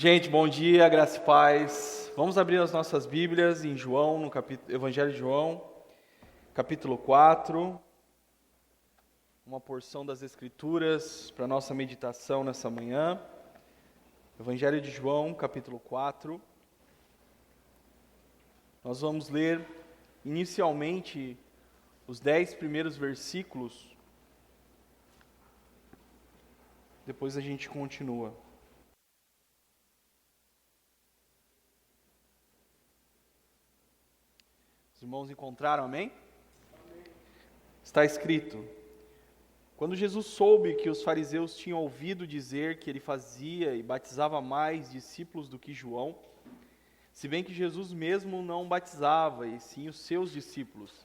Gente, bom dia, graça e paz. Vamos abrir as nossas Bíblias em João, no Evangelho de João, capítulo 4. Uma porção das Escrituras para nossa meditação nessa manhã. Evangelho de João, capítulo 4. Nós vamos ler inicialmente os 10 primeiros versículos. Depois a gente continua. Os irmãos encontraram, amém? Amém. Está escrito: quando Jesus soube que os fariseus tinham ouvido dizer que ele fazia e batizava mais discípulos do que João, se bem que Jesus mesmo não batizava, e sim os seus discípulos,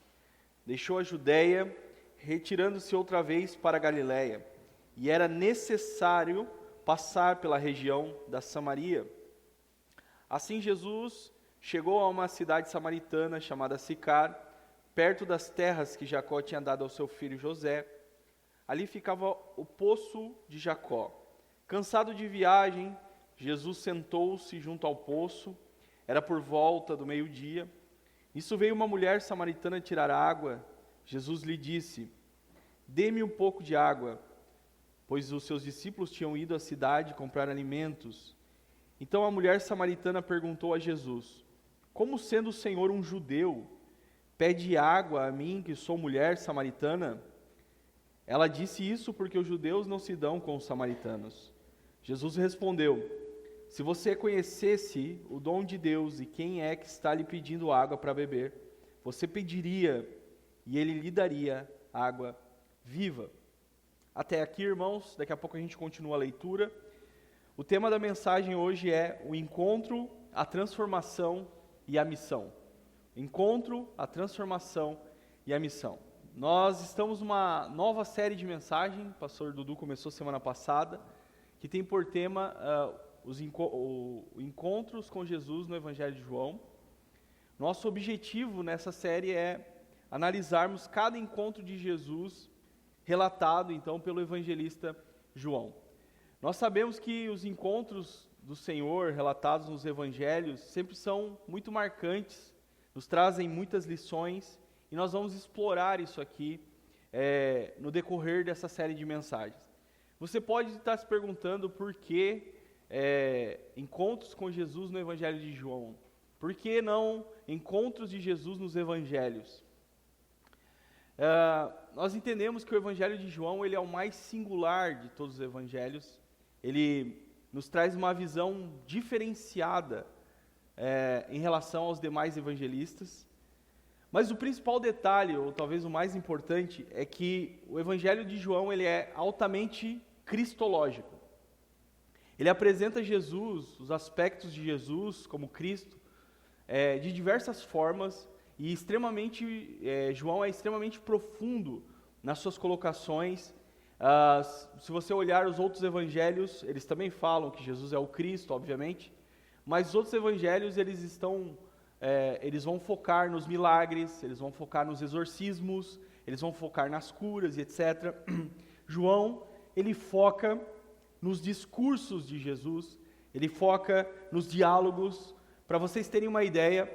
deixou a Judéia, retirando-se outra vez para a Galiléia, e era necessário passar pela região da Samaria. Assim Jesus chegou a uma cidade samaritana chamada Sicar, perto das terras que Jacó tinha dado ao seu filho José. Ali ficava o poço de Jacó. Cansado de viagem, Jesus sentou-se junto ao poço. Era por volta do meio-dia. Nisso veio uma mulher samaritana tirar água. Jesus lhe disse: "Dê-me um pouco de água", pois os seus discípulos tinham ido à cidade comprar alimentos. Então a mulher samaritana perguntou a Jesus: "Como sendo o Senhor um judeu, pede água a mim, que sou mulher samaritana?" Ela disse isso porque os judeus não se dão com os samaritanos. Jesus respondeu: "Se você conhecesse o dom de Deus e quem é que está lhe pedindo água para beber, você pediria e ele lhe daria água viva." Até aqui, irmãos, daqui a pouco a gente continua a leitura. O tema da mensagem hoje é o encontro, a transformação e a missão. Encontro, a transformação e a missão. Nós estamos numa nova série de mensagens, o pastor Dudu começou semana passada, que tem por tema os encontros com Jesus no Evangelho de João. Nosso objetivo nessa série é analisarmos cada encontro de Jesus relatado então pelo evangelista João. Nós sabemos que os encontros do Senhor relatados nos evangelhos sempre são muito marcantes, nos trazem muitas lições, e nós vamos explorar isso aqui no decorrer dessa série de mensagens. Você pode estar se perguntando por que encontros com Jesus no Evangelho de João? Por que não encontros de Jesus nos evangelhos? Nós entendemos que o Evangelho de João ele é o mais singular de todos os evangelhos. Ele nos traz uma visão diferenciada em relação aos demais evangelistas. Mas o principal detalhe, ou talvez o mais importante, é que o Evangelho de João ele é altamente cristológico. Ele apresenta Jesus, os aspectos de Jesus como Cristo, de diversas formas, e João é extremamente profundo nas suas colocações. Se você olhar os outros evangelhos, eles também falam que Jesus é o Cristo, obviamente, mas os outros evangelhos eles vão focar nos milagres, eles vão focar nos exorcismos, eles vão focar nas curas e etc. João, ele foca nos discursos de Jesus, ele foca nos diálogos. Para vocês terem uma ideia,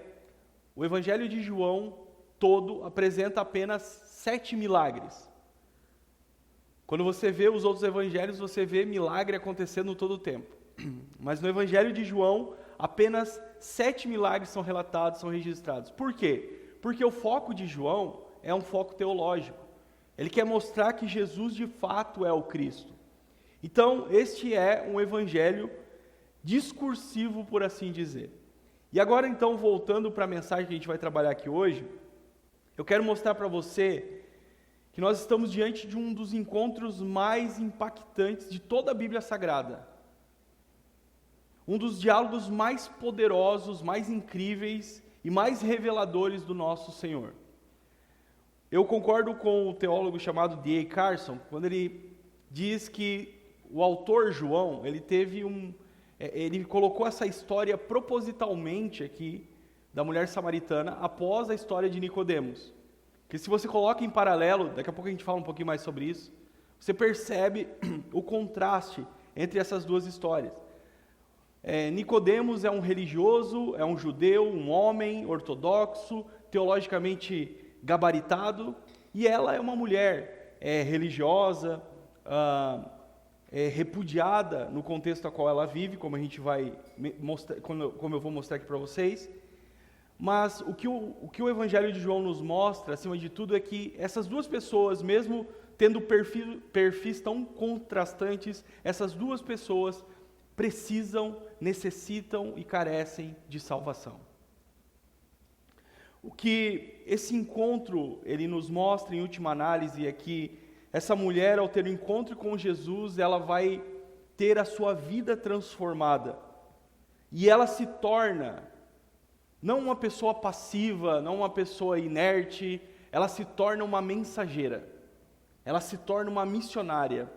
o Evangelho de João todo apresenta apenas 7 milagres. Quando você vê os outros evangelhos, você vê milagre acontecendo todo o tempo. Mas no Evangelho de João, apenas 7 milagres são relatados, são registrados. Por quê? Porque o foco de João é um foco teológico. Ele quer mostrar que Jesus de fato é o Cristo. Então, este é um evangelho discursivo, por assim dizer. E agora, então, voltando para a mensagem que a gente vai trabalhar aqui hoje, eu quero mostrar para você que nós estamos diante de um dos encontros mais impactantes de toda a Bíblia Sagrada. Um dos diálogos mais poderosos, mais incríveis e mais reveladores do nosso Senhor. Eu concordo com o teólogo chamado D.A. Carson, quando ele diz que o autor João, ele colocou essa história propositalmente aqui, da mulher samaritana, após a história de Nicodemos. Que se você coloca em paralelo, daqui a pouco a gente fala um pouquinho mais sobre isso, você percebe o contraste entre essas duas histórias. Nicodemos é um religioso, é um judeu, um homem ortodoxo, teologicamente gabaritado, e ela é uma mulher religiosa, repudiada no contexto a qual ela vive, como a gente vai mostrar, como eu vou mostrar aqui para vocês. Mas o que o Evangelho de João nos mostra, acima de tudo, é que essas duas pessoas, mesmo tendo perfis tão contrastantes, essas duas pessoas precisam, necessitam e carecem de salvação. O que esse encontro ele nos mostra, em última análise, é que essa mulher, ao ter um encontro com Jesus, ela vai ter a sua vida transformada. E ela se torna não uma pessoa passiva, não uma pessoa inerte, ela se torna uma mensageira. Ela se torna uma missionária.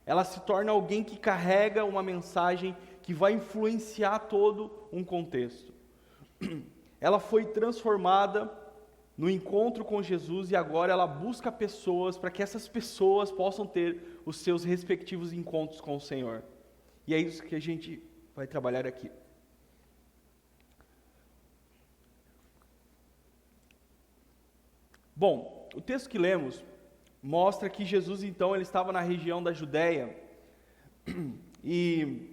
Ela se torna alguém que carrega uma mensagem que vai influenciar todo um contexto. Ela foi transformada no encontro com Jesus e agora ela busca pessoas para que essas pessoas possam ter os seus respectivos encontros com o Senhor. E é isso que a gente vai trabalhar aqui. Bom, o texto que lemos mostra que Jesus, então, ele estava na região da Judéia, e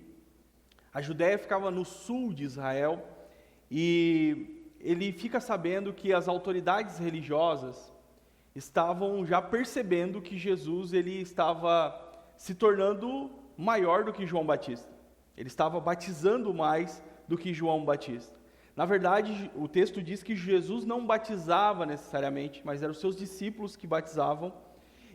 a Judéia ficava no sul de Israel, e ele fica sabendo que as autoridades religiosas estavam já percebendo que Jesus ele estava se tornando maior do que João Batista. Ele estava batizando mais do que João Batista. Na verdade, o texto diz que Jesus não batizava necessariamente, mas eram os seus discípulos que batizavam.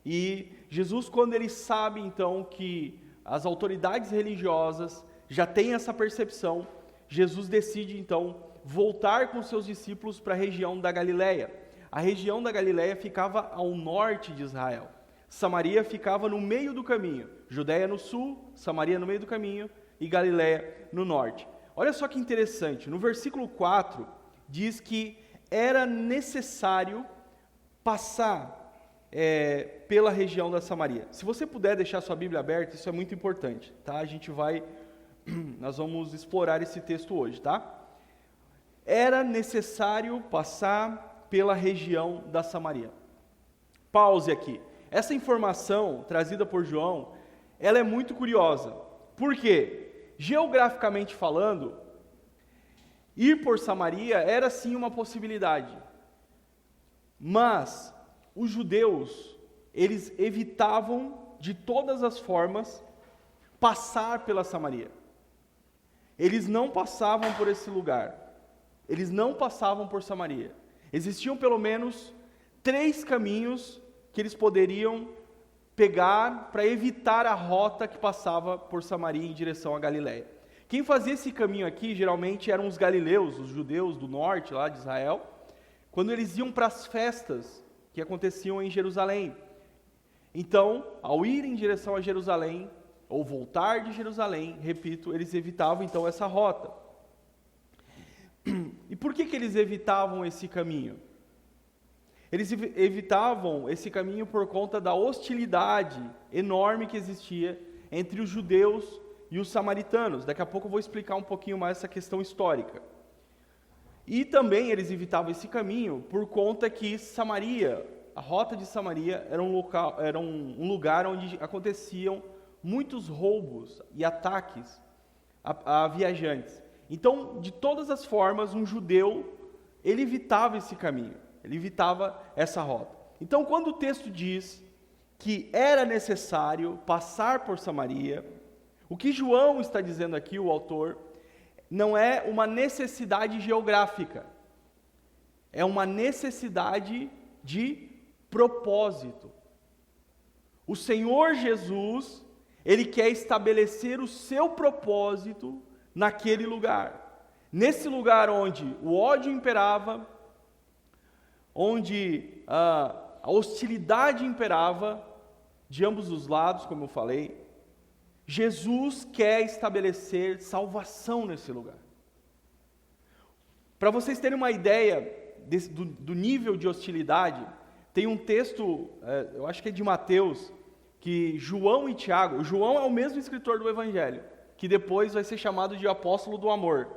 E Jesus, quando ele sabe então que as autoridades religiosas já têm essa percepção, Jesus decide então voltar com seus discípulos para a região da Galileia. A região da Galileia ficava ao norte de Israel. Samaria ficava no meio do caminho. Judéia no sul, Samaria no meio do caminho e Galileia no norte. Olha só que interessante, no versículo 4 diz que era necessário passar pela região da Samaria. Se você puder deixar sua Bíblia aberta, isso é muito importante, tá? Nós vamos explorar esse texto hoje, tá? Era necessário passar pela região da Samaria. Pause aqui. Essa informação trazida por João, ela é muito curiosa. Por quê? Geograficamente falando, ir por Samaria era sim uma possibilidade. Mas os judeus, eles evitavam de todas as formas passar pela Samaria. Eles não passavam por esse lugar. Eles não passavam por Samaria. Existiam pelo menos 3 caminhos que eles poderiam pegar para evitar a rota que passava por Samaria em direção à Galileia. Quem fazia esse caminho aqui, geralmente, eram os galileus, os judeus do norte, lá de Israel, quando eles iam para as festas que aconteciam em Jerusalém. Então, ao ir em direção a Jerusalém, ou voltar de Jerusalém, repito, eles evitavam então essa rota. E por que eles evitavam esse caminho? Eles evitavam esse caminho por conta da hostilidade enorme que existia entre os judeus e os samaritanos. Daqui a pouco eu vou explicar um pouquinho mais essa questão histórica. E também eles evitavam esse caminho por conta que Samaria, a rota de Samaria, era um lugar onde aconteciam muitos roubos e ataques a viajantes. Então, de todas as formas, um judeu, ele evitava esse caminho. Ele evitava essa rota. Então, quando o texto diz que era necessário passar por Samaria, o que João está dizendo aqui, o autor, não é uma necessidade geográfica. É uma necessidade de propósito. O Senhor Jesus, Ele quer estabelecer o seu propósito naquele lugar. Nesse lugar onde o ódio imperava, onde a hostilidade imperava de ambos os lados, como eu falei, Jesus quer estabelecer salvação nesse lugar. Para vocês terem uma ideia do nível de hostilidade, tem um texto, eu acho que é de Mateus, que João e Tiago, João é o mesmo escritor do Evangelho, que depois vai ser chamado de apóstolo do amor.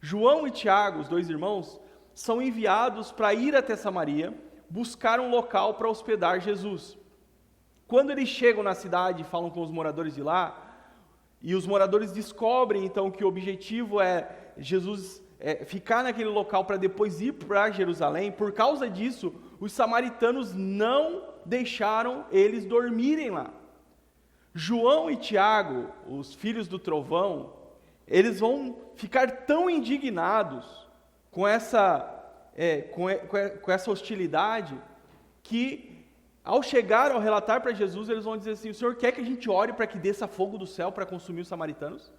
João e Tiago, os dois irmãos, são enviados para ir até Samaria, buscar um local para hospedar Jesus. Quando eles chegam na cidade e falam com os moradores de lá, e os moradores descobrem então que o objetivo é Jesus ficar naquele local para depois ir para Jerusalém, por causa disso, os samaritanos não deixaram eles dormirem lá. João e Tiago, os filhos do trovão, eles vão ficar tão indignados com essa hostilidade, que ao chegar, ao relatar para Jesus, eles vão dizer assim: o Senhor quer que a gente ore para que desça fogo do céu para consumir os samaritanos?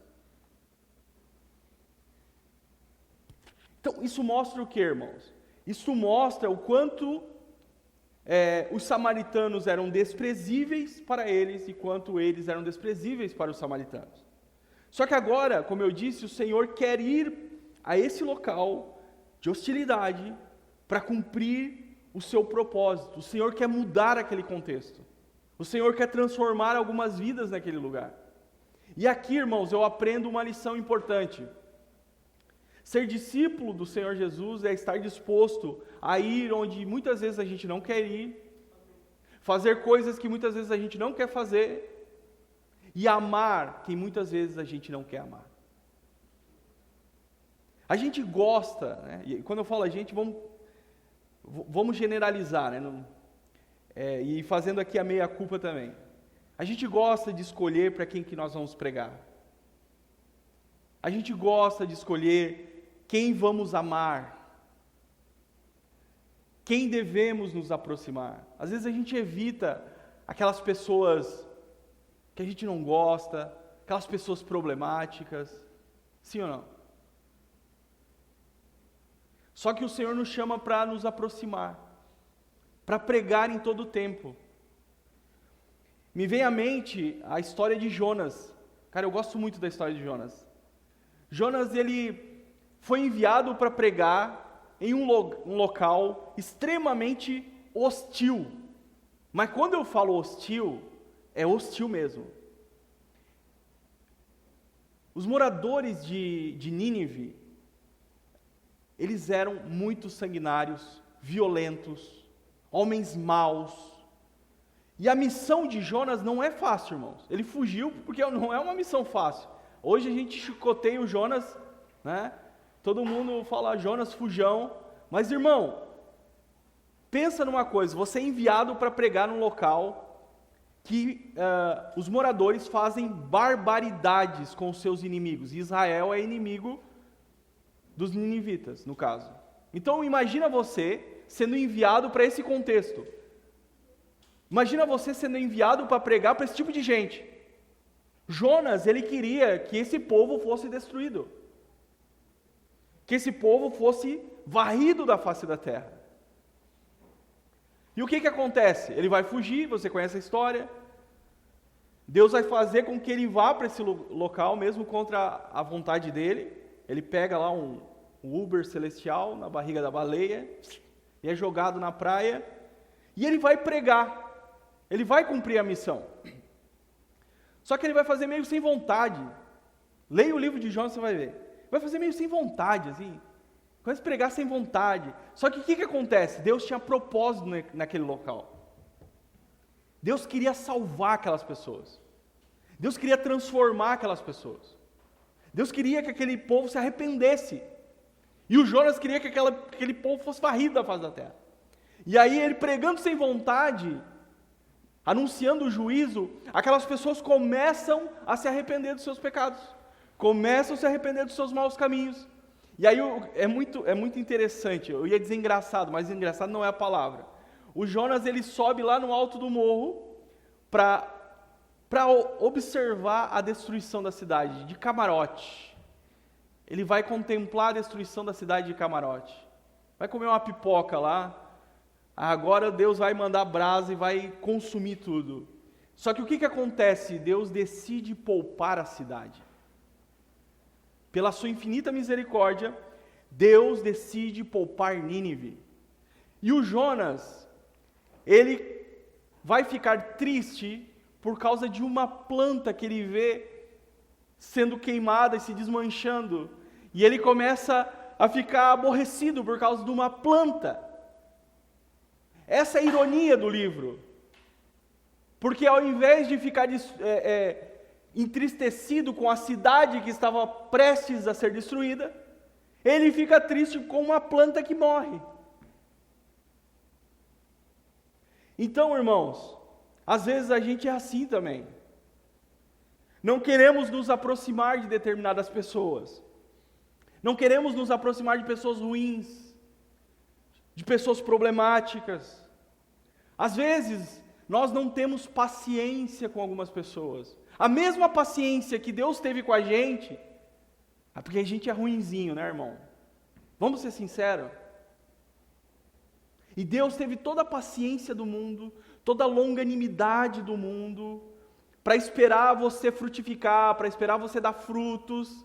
Então, isso mostra o que, irmãos? Isso mostra o quanto os samaritanos eram desprezíveis para eles e quanto eles eram desprezíveis para os samaritanos. Só que agora, como eu disse, o Senhor quer ir a esse local de hostilidade para cumprir o seu propósito. O Senhor quer mudar aquele contexto. O Senhor quer transformar algumas vidas naquele lugar. E aqui, irmãos, eu aprendo uma lição importante. Ser discípulo do Senhor Jesus é estar disposto a ir onde muitas vezes a gente não quer ir, fazer coisas que muitas vezes a gente não quer fazer, e amar quem muitas vezes a gente não quer amar. A gente gosta, né? E quando eu falo a gente, vamos generalizar, né? E fazendo aqui a meia-culpa também. A gente gosta de escolher para quem que nós vamos pregar. A gente gosta de escolher quem vamos amar, quem devemos nos aproximar. Às vezes a gente evita aquelas pessoas que a gente não gosta, aquelas pessoas problemáticas, sim ou não? Só que o Senhor nos chama para nos aproximar, para pregar em todo o tempo. Me vem à mente a história de Jonas. Cara, eu gosto muito da história de Jonas. Jonas, ele foi enviado para pregar em um local extremamente hostil. Mas quando eu falo hostil, é hostil mesmo. Os moradores de Nínive, eles eram muito sanguinários, violentos, homens maus. E a missão de Jonas não é fácil, irmãos. Ele fugiu porque não é uma missão fácil. Hoje a gente chicoteia o Jonas, né? Todo mundo fala Jonas fujão. Mas, irmão, pensa numa coisa: você é enviado para pregar num local que os moradores fazem barbaridades com os seus inimigos. Israel é inimigo dos ninivitas, no caso. Então, imagina você sendo enviado para esse contexto. Imagina você sendo enviado para pregar para esse tipo de gente. Jonas, ele queria que esse povo fosse destruído. Que esse povo fosse varrido da face da terra. E o que acontece? Ele vai fugir, você conhece a história. Deus vai fazer com que ele vá para esse local, mesmo contra a vontade dele. Ele pega lá um Uber celestial na barriga da baleia e é jogado na praia. E ele vai pregar. Ele vai cumprir a missão. Só que ele vai fazer meio sem vontade. Leia o livro de Jonas, você vai ver. Vai fazer meio sem vontade, assim. Começa a pregar sem vontade. Só que o que acontece? Deus tinha propósito naquele local. Deus queria salvar aquelas pessoas. Deus queria transformar aquelas pessoas. Deus queria que aquele povo se arrependesse. E o Jonas queria que aquele povo fosse varrido da face da terra. E aí ele pregando sem vontade, anunciando o juízo, aquelas pessoas começam a se arrepender dos seus pecados. Começam a se arrepender dos seus maus caminhos. E aí é muito interessante. Eu ia dizer engraçado, mas engraçado não é a palavra. O Jonas, ele sobe lá no alto do morro para observar a destruição da cidade de camarote. Ele vai contemplar a destruição da cidade de camarote. Vai comer uma pipoca lá. Agora Deus vai mandar brasa e vai consumir tudo. Só que o que acontece? Deus decide poupar a cidade. Pela sua infinita misericórdia, Deus decide poupar Nínive. E o Jonas, ele vai ficar triste por causa de uma planta que ele vê sendo queimada e se desmanchando. E ele começa a ficar aborrecido por causa de uma planta. Essa é a ironia do livro. Porque ao invés de ficar entristecido com a cidade que estava prestes a ser destruída, ele fica triste com uma planta que morre. Então, irmãos, às vezes a gente é assim também. Não queremos nos aproximar de determinadas pessoas. Não queremos nos aproximar de pessoas ruins, de pessoas problemáticas. Às vezes, nós não temos paciência com algumas pessoas. A mesma paciência que Deus teve com a gente, é porque a gente é ruinzinho, né, irmão? Vamos ser sinceros. E Deus teve toda a paciência do mundo, toda a longanimidade do mundo, para esperar você frutificar, para esperar você dar frutos.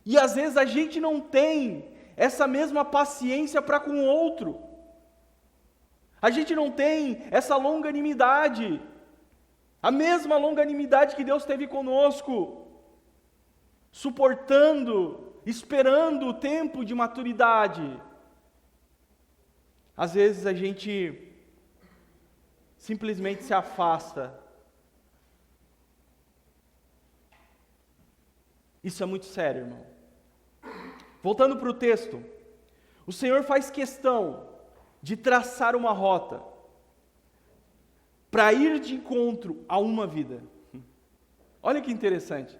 E às vezes a gente não tem essa mesma paciência para com o outro. A gente não tem essa longanimidade, a mesma longanimidade que Deus teve conosco, suportando, esperando o tempo de maturidade. Às vezes a gente simplesmente se afasta. Isso é muito sério, irmão. Voltando para o texto, o Senhor faz questão de traçar uma rota para ir de encontro a uma vida. Olha que interessante.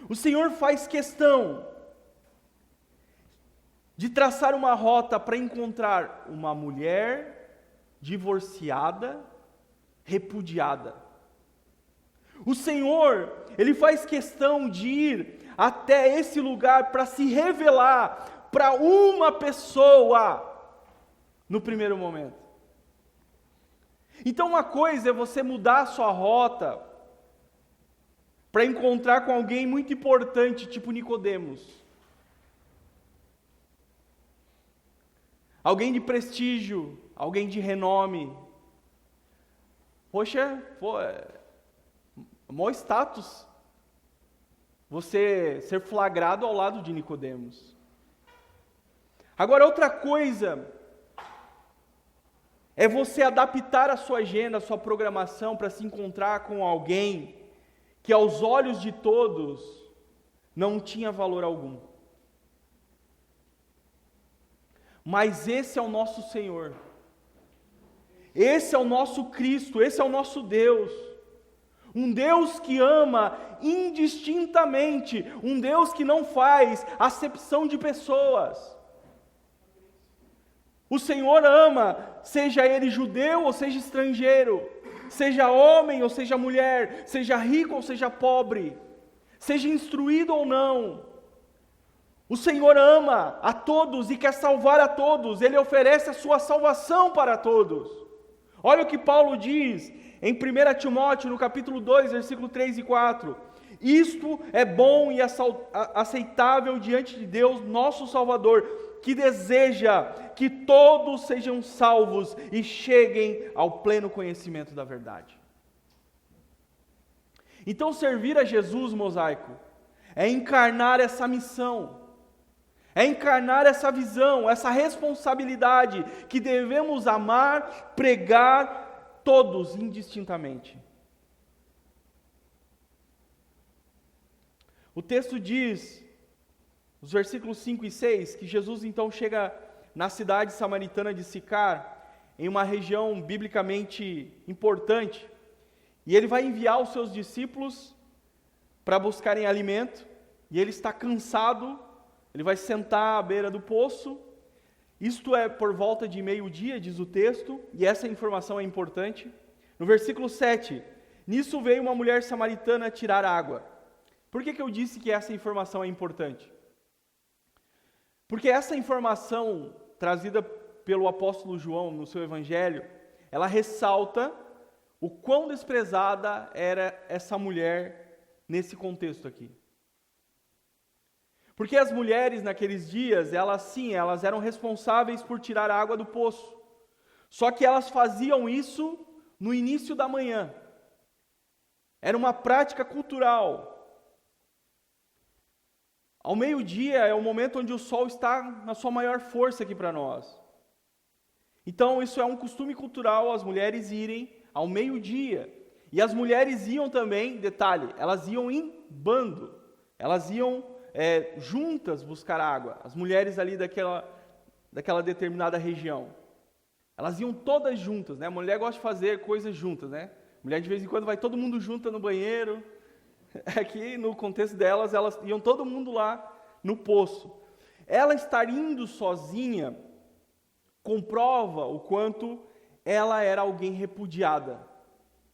O Senhor faz questão de traçar uma rota para encontrar uma mulher divorciada, repudiada. O Senhor, Ele faz questão de ir até esse lugar para se revelar para uma pessoa no primeiro momento. Então uma coisa é você mudar a sua rota para encontrar com alguém muito importante, tipo Nicodemos. Alguém de prestígio, alguém de renome. Poxa, maior status você ser flagrado ao lado de Nicodemos. Agora outra coisa é você adaptar a sua agenda, a sua programação para se encontrar com alguém que aos olhos de todos não tinha valor algum. Mas esse é o nosso Senhor. Esse é o nosso Cristo, esse é o nosso Deus. Um Deus que ama indistintamente, um Deus que não faz acepção de pessoas. O Senhor ama, seja ele judeu ou seja estrangeiro, seja homem ou seja mulher, seja rico ou seja pobre, seja instruído ou não. O Senhor ama a todos e quer salvar a todos, Ele oferece a sua salvação para todos. Olha o que Paulo diz em 1 Timóteo, no capítulo 2, versículo 3 e 4. Isto é bom e aceitável diante de Deus, nosso Salvador, que deseja que todos sejam salvos e cheguem ao pleno conhecimento da verdade. Então, servir a Jesus, mosaico, é encarnar essa missão, é encarnar essa visão, essa responsabilidade que devemos amar, pregar todos indistintamente. O texto diz, os versículos 5 e 6, que Jesus então chega na cidade samaritana de Sicar, em uma região biblicamente importante, e ele vai enviar os seus discípulos para buscarem alimento, e ele está cansado, ele vai sentar à beira do poço, isto é por volta de meio-dia, diz o texto, e essa informação é importante. No versículo 7, nisso veio uma mulher samaritana tirar água. Por que eu disse que essa informação é importante? Porque essa informação trazida pelo apóstolo João no seu evangelho, ela ressalta o quão desprezada era essa mulher nesse contexto aqui. Porque as mulheres naqueles dias, elas eram responsáveis por tirar a água do poço. Só que elas faziam isso no início da manhã. Era uma prática cultural. Ao meio-dia é o momento onde o sol está na sua maior força aqui para nós. Então, isso é um costume cultural, as mulheres irem ao meio-dia. E as mulheres iam também, detalhe, elas iam em bando. Elas iam juntas buscar água. As mulheres ali daquela determinada região. Elas iam todas juntas, né? A mulher gosta de fazer coisas juntas, né? A mulher de vez em quando vai todo mundo junto no banheiro. Aqui no contexto delas, elas iam todo mundo lá no poço. Ela estar indo sozinha comprova o quanto ela era alguém repudiada,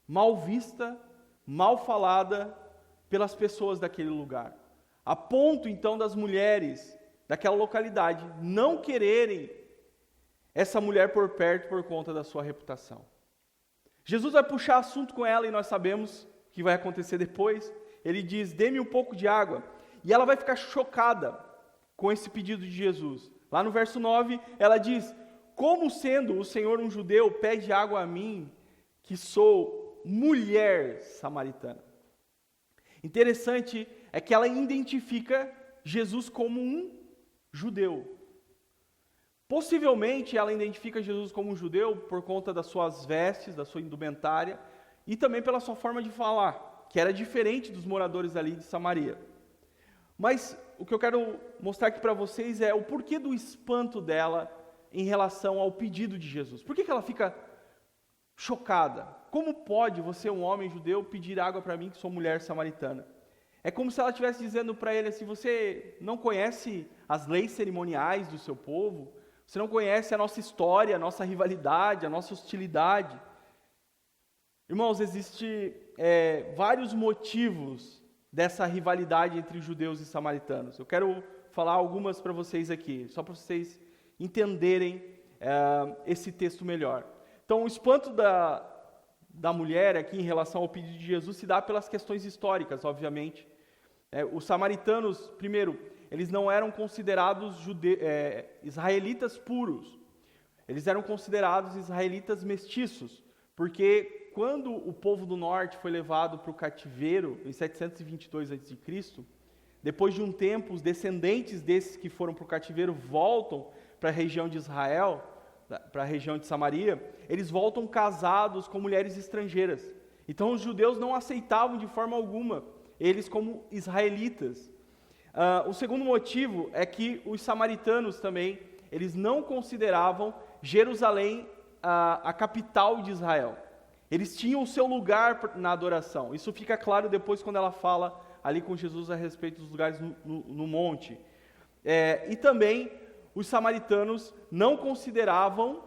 mal vista, mal falada pelas pessoas daquele lugar. A ponto então das mulheres daquela localidade não quererem essa mulher por perto por conta da sua reputação. Jesus vai puxar assunto com ela e nós sabemos o que vai acontecer depois. Ele diz, dê-me um pouco de água. E ela vai ficar chocada com esse pedido de Jesus. Lá no verso 9, ela diz, como sendo o Senhor um judeu, pede água a mim, que sou mulher samaritana. Interessante é que ela identifica Jesus como um judeu. Possivelmente ela identifica Jesus como um judeu por conta das suas vestes, da sua indumentária, e também pela sua forma de falar, que era diferente dos moradores ali de Samaria. Mas o que eu quero mostrar aqui para vocês é o porquê do espanto dela em relação ao pedido de Jesus. Por que ela fica chocada? Como pode você, um homem judeu, pedir água para mim que sou mulher samaritana? É como se ela estivesse dizendo para ele assim, você não conhece as leis cerimoniais do seu povo? Você não conhece a nossa história, a nossa rivalidade, a nossa hostilidade? Irmãos, existem vários motivos dessa rivalidade entre judeus e samaritanos. Eu quero falar algumas para vocês aqui, só para vocês entenderem esse texto melhor. Então, o espanto da mulher aqui em relação ao pedido de Jesus se dá pelas questões históricas, obviamente. Os samaritanos, primeiro, eles não eram considerados israelitas puros. Eles eram considerados israelitas mestiços, porque quando o povo do norte foi levado para o cativeiro, em 722 a.C., depois de um tempo, os descendentes desses que foram para o cativeiro voltam para a região de Israel, para a região de Samaria, eles voltam casados com mulheres estrangeiras. Então os judeus não aceitavam de forma alguma eles como israelitas. O segundo motivo é que os samaritanos também, eles não consideravam Jerusalém a capital de Israel. Eles tinham o seu lugar na adoração. Isso fica claro depois quando ela fala ali com Jesus a respeito dos lugares no monte. E também os samaritanos não consideravam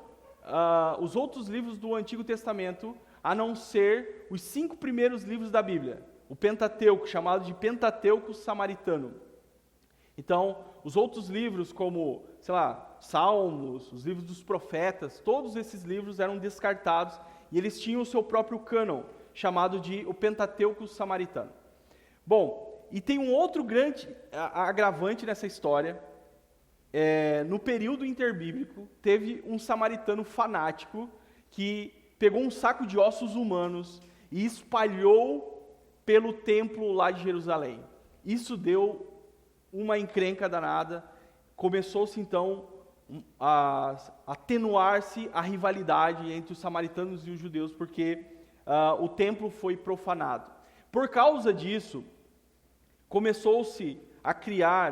os outros livros do Antigo Testamento, a não ser os 5 primeiros livros da Bíblia, o Pentateuco, chamado de Pentateuco samaritano. Então, os outros livros como, Salmos, os livros dos profetas, todos esses livros eram descartados e eles tinham o seu próprio cânon, chamado de o Pentateuco samaritano. Bom, e tem um outro grande agravante nessa história. No período interbíblico, teve um samaritano fanático que pegou um saco de ossos humanos e espalhou pelo templo lá de Jerusalém. Isso deu uma encrenca danada. Começou-se então a atenuar-se a rivalidade entre os samaritanos e os judeus, porque o templo foi profanado. Por causa disso, começou-se a criar,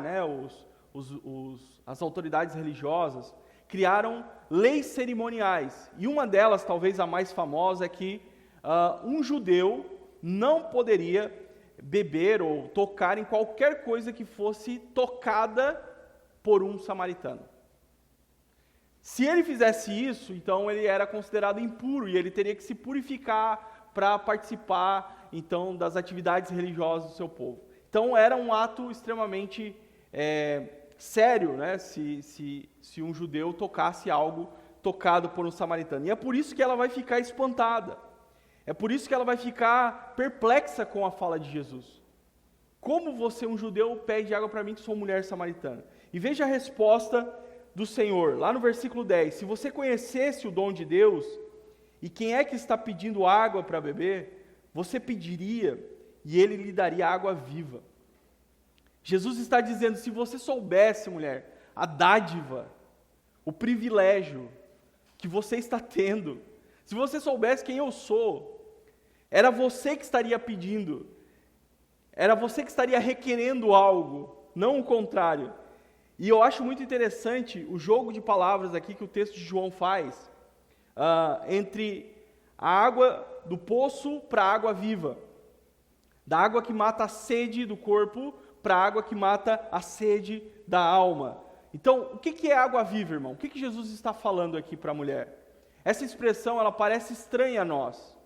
as autoridades religiosas criaram leis cerimoniais, e uma delas, talvez a mais famosa, é que um judeu não poderia beber ou tocar em qualquer coisa que fosse tocada por um samaritano. Se ele fizesse isso, então ele era considerado impuro e ele teria que se purificar para participar então das atividades religiosas do seu povo. Então era um ato extremamente sério, se um judeu tocasse algo tocado por um samaritano. E é por isso que ela vai ficar espantada. É por isso que ela vai ficar perplexa com a fala de Jesus. Como você, um judeu, pede água para mim que sou mulher samaritana? E veja a resposta do Senhor, lá no versículo 10. Se você conhecesse o dom de Deus, e quem é que está pedindo água para beber, você pediria e ele lhe daria água viva. Jesus está dizendo, se você soubesse, mulher, a dádiva, o privilégio que você está tendo, se você soubesse quem eu sou, era você que estaria pedindo, era você que estaria requerendo algo, não o contrário. E eu acho muito interessante o jogo de palavras aqui que o texto de João faz, entre a água do poço para a água viva, da água que mata a sede do corpo para a água que mata a sede da alma. Então, o que é água viva, irmão? O que Jesus está falando aqui para a mulher? Essa expressão, ela parece estranha a nós,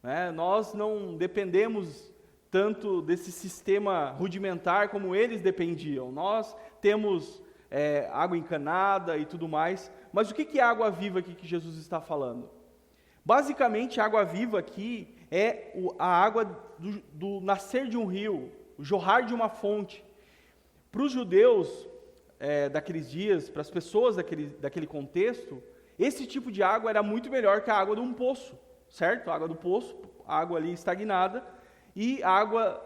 né? Nós não dependemos tanto desse sistema rudimentar como eles dependiam. Nós temos água encanada e tudo mais, mas o que é água viva aqui que Jesus está falando? Basicamente, a água viva aqui é a água do nascer de um rio, o jorrar de uma fonte. Para os judeus daqueles dias, para as pessoas daquele contexto, esse tipo de água era muito melhor que a água de um poço, certo? A água do poço, a água ali estagnada, e a água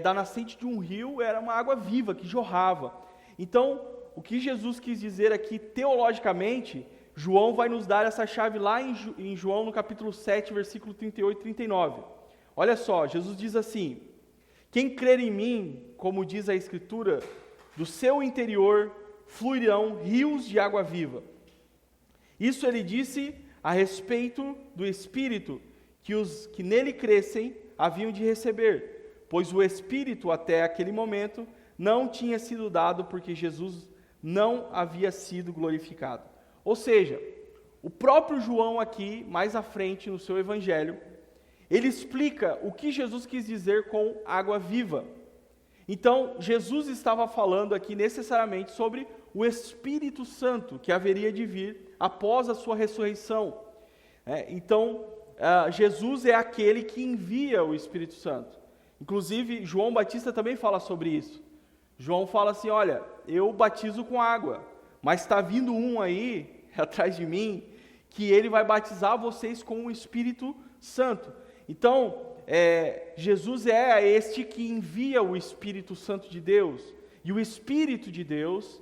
da nascente de um rio era uma água viva, que jorrava. Então, o que Jesus quis dizer aqui, teologicamente, João vai nos dar essa chave lá em João, no capítulo 7, versículo 38 e 39. Olha só, Jesus diz assim, quem crer em mim, como diz a Escritura, do seu interior fluirão rios de água viva. Isso ele disse a respeito do Espírito, que os que nele crescem haviam de receber, pois o Espírito até aquele momento não tinha sido dado porque Jesus não havia sido glorificado. Ou seja, o próprio João aqui, mais à frente no seu evangelho, ele explica o que Jesus quis dizer com água viva. Então, Jesus estava falando aqui necessariamente sobre o Espírito Santo que haveria de vir após a sua ressurreição. Então, Jesus é aquele que envia o Espírito Santo. Inclusive, João Batista também fala sobre isso. João fala assim, olha, eu batizo com água, mas está vindo um aí, atrás de mim, que ele vai batizar vocês com o Espírito Santo. Então, Jesus é este que envia o Espírito Santo de Deus, e o Espírito de Deus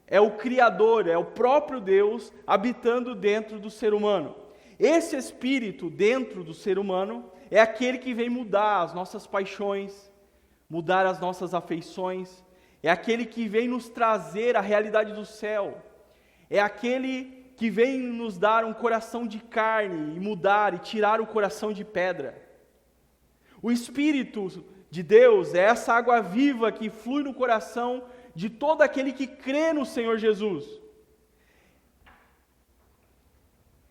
é o Criador, é o próprio Deus habitando dentro do ser humano. Esse Espírito dentro do ser humano é aquele que vem mudar as nossas paixões, mudar as nossas afeições, é aquele que vem nos trazer a realidade do céu, é aquele que vem nos dar um coração de carne e mudar e tirar o coração de pedra. O Espírito de Deus é essa água viva que flui no coração de todo aquele que crê no Senhor Jesus.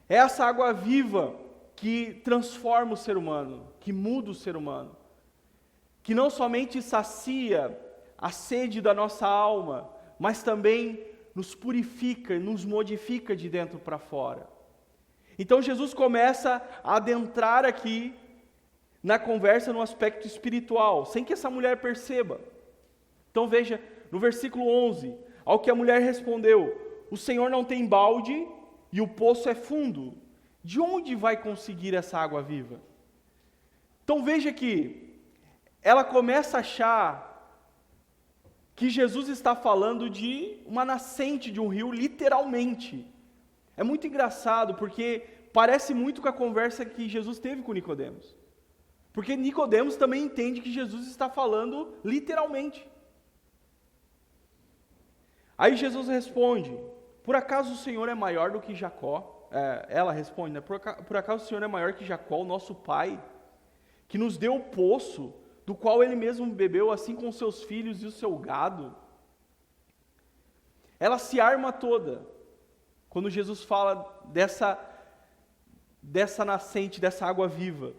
É essa água viva que transforma o ser humano, que muda o ser humano, que não somente sacia a sede da nossa alma, mas também nos purifica e nos modifica de dentro para fora. Então Jesus começa a adentrar aqui na conversa no aspecto espiritual, sem que essa mulher perceba. Então veja, no versículo 11, ao que a mulher respondeu, o Senhor não tem balde e o poço é fundo, de onde vai conseguir essa água viva? Então veja que ela começa a achar que Jesus está falando de uma nascente de um rio, literalmente. É muito engraçado, porque parece muito com a conversa que Jesus teve com Nicodemos. Porque Nicodemos também entende que Jesus está falando literalmente. Aí Jesus responde, por acaso o Senhor é maior do que Jacó? Ela responde, né? Por acaso o Senhor é maior que Jacó, o nosso pai, que nos deu o poço, do qual ele mesmo bebeu, assim com seus filhos e o seu gado? Ela se arma toda, quando Jesus fala dessa nascente, dessa água viva.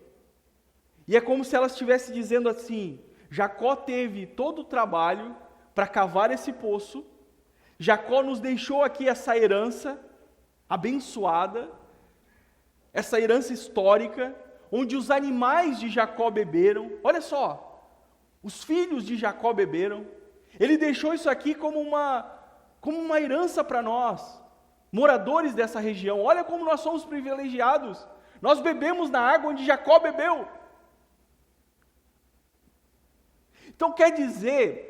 E é como se ela estivesse dizendo assim, Jacó teve todo o trabalho para cavar esse poço, Jacó nos deixou aqui essa herança abençoada, essa herança histórica, onde os animais de Jacó beberam. Olha só, os filhos de Jacó beberam. Ele deixou isso aqui como uma herança para nós, moradores dessa região. Olha como nós somos privilegiados. Nós bebemos na água onde Jacó bebeu. Então quer dizer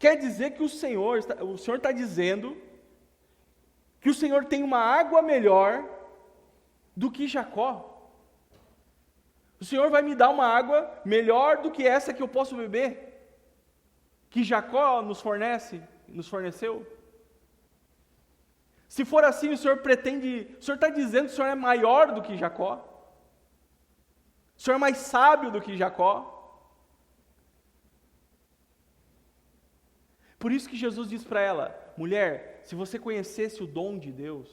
quer dizer que o Senhor está dizendo que o Senhor tem uma água melhor do que Jacó. O Senhor vai me dar uma água melhor do que essa que eu posso beber, que Jacó nos forneceu. Se for assim, o Senhor está dizendo que o Senhor é maior do que Jacó? O Senhor é mais sábio do que Jacó? Por isso que Jesus diz para ela: mulher, se você conhecesse o dom de Deus,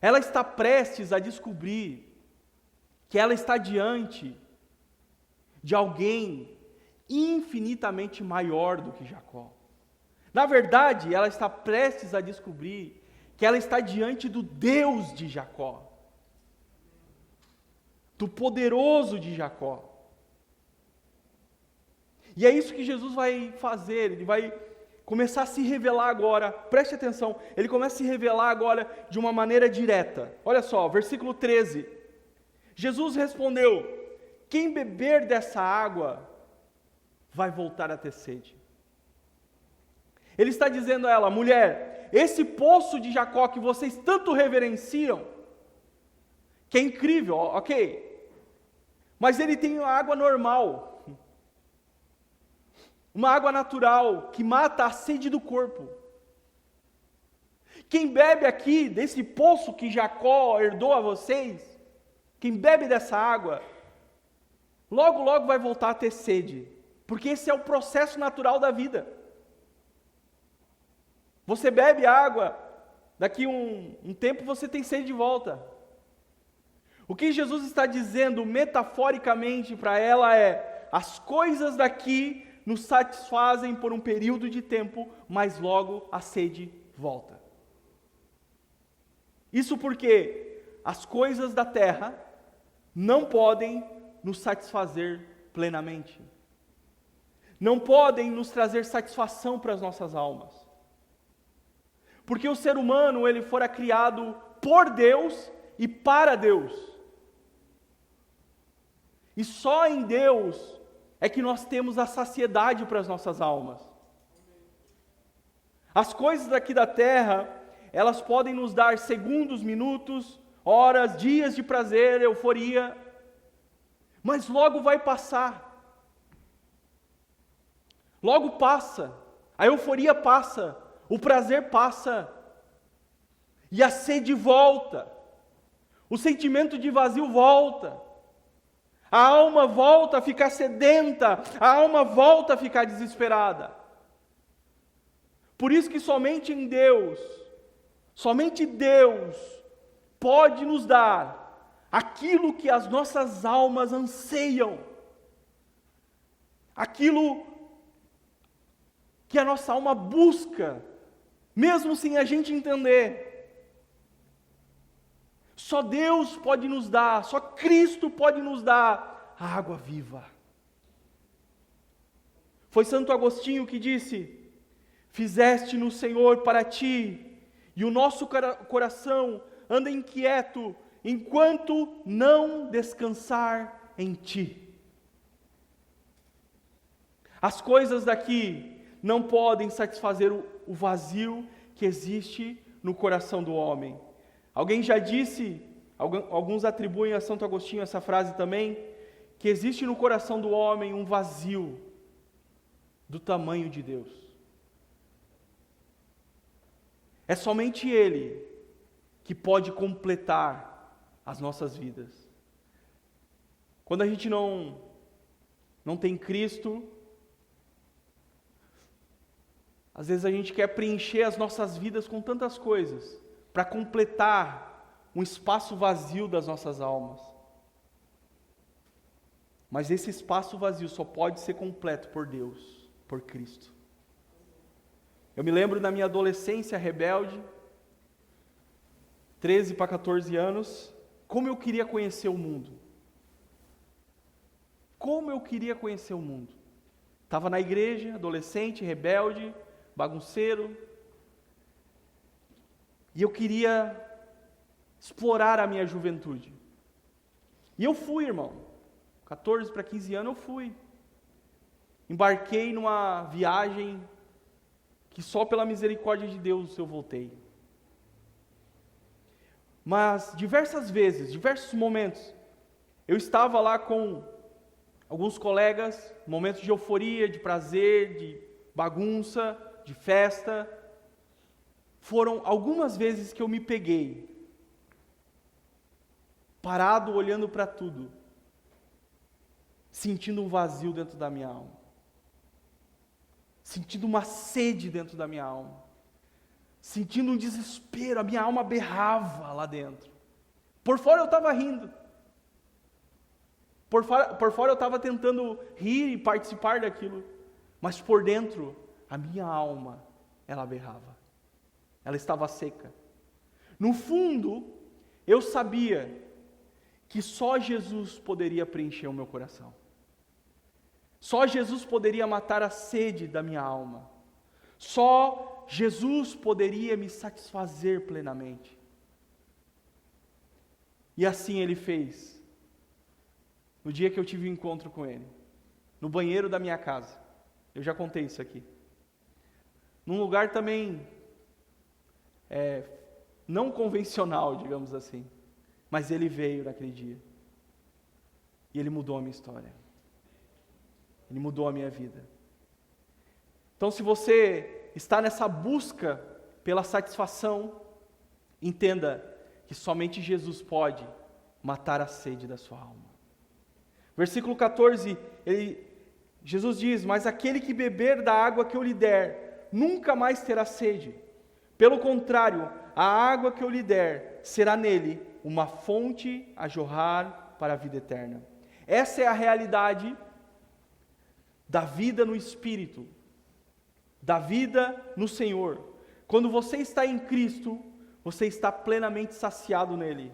ela está prestes a descobrir que ela está diante de alguém infinitamente maior do que Jacó. Na verdade, ela está prestes a descobrir que ela está diante do Deus de Jacó, do poderoso de Jacó. E é isso que Jesus vai fazer, ele vai começar a se revelar agora, preste atenção, ele começa a se revelar agora de uma maneira direta. Olha só, versículo 13. Jesus respondeu: quem beber dessa água vai voltar a ter sede. Ele está dizendo a ela: mulher, esse poço de Jacó que vocês tanto reverenciam, que é incrível, ok, mas ele tem uma água normal, uma água natural que mata a sede do corpo. Quem bebe aqui desse poço que Jacó herdou a vocês, quem bebe dessa água, logo logo vai voltar a ter sede, porque esse é o processo natural da vida. Você bebe água, daqui um tempo você tem sede de volta. O que Jesus está dizendo metaforicamente para ela é: as coisas daqui nos satisfazem por um período de tempo, mas logo a sede volta. Isso porque as coisas da terra não podem nos satisfazer plenamente. Não podem nos trazer satisfação para as nossas almas. Porque o ser humano, ele fora criado por Deus e para Deus. E só em Deus é que nós temos a saciedade para as nossas almas. As coisas aqui da terra, elas podem nos dar segundos, minutos, horas, dias de prazer, euforia, mas logo vai passar. Logo passa, a euforia passa, o prazer passa, e a sede volta, o sentimento de vazio volta, a alma volta a ficar sedenta, a alma volta a ficar desesperada. Por isso que somente em Deus, somente Deus pode nos dar aquilo que as nossas almas anseiam, aquilo que a nossa alma busca, mesmo sem a gente entender. Só Deus pode nos dar, só Cristo pode nos dar a água viva. Foi Santo Agostinho que disse: fizeste-no, Senhor, para ti, e o nosso coração anda inquieto, enquanto não descansar em ti. As coisas daqui não podem satisfazer o vazio que existe no coração do homem. Alguém já disse, alguns atribuem a Santo Agostinho essa frase também, que existe no coração do homem um vazio do tamanho de Deus. É somente Ele que pode completar as nossas vidas. Quando a gente não tem Cristo, às vezes a gente quer preencher as nossas vidas com tantas coisas, para completar um espaço vazio das nossas almas. Mas esse espaço vazio só pode ser completo por Deus, por Cristo. Eu me lembro na minha adolescência rebelde, 13 para 14 anos, como eu queria conhecer o mundo. Como eu queria conhecer o mundo. Estava na igreja, adolescente, rebelde, bagunceiro, e eu queria explorar a minha juventude. E eu fui, irmão. 14 para 15 anos eu fui. embarquei numa viagem que só pela misericórdia de Deus eu voltei. Mas diversas vezes, diversos momentos, eu estava lá com alguns colegas, momentos de euforia, de prazer, de bagunça, de festa. Foram algumas vezes que eu me peguei, parado olhando para tudo, sentindo um vazio dentro da minha alma, sentindo uma sede dentro da minha alma, sentindo um desespero, a minha alma berrava lá dentro. Por fora eu estava rindo, por fora eu estava tentando rir e participar daquilo, mas por dentro, a minha alma, ela berrava, ela estava seca. No fundo, eu sabia que só Jesus poderia preencher o meu coração. Só Jesus poderia matar a sede da minha alma. Só Jesus poderia me satisfazer plenamente. E assim Ele fez. No dia que eu tive um encontro com Ele, no banheiro da minha casa. Eu já contei isso aqui. Num lugar também não convencional, digamos assim. Mas Ele veio naquele dia. E Ele mudou a minha história. Ele mudou a minha vida. Então, se você está nessa busca pela satisfação, entenda que somente Jesus pode matar a sede da sua alma. Versículo 14, Jesus diz: mas aquele que beber da água que eu lhe der, nunca mais terá sede. Pelo contrário, a água que eu lhe der será nele uma fonte a jorrar para a vida eterna. Essa é a realidade da vida no Espírito, da vida no Senhor. Quando você está em Cristo, você está plenamente saciado nele.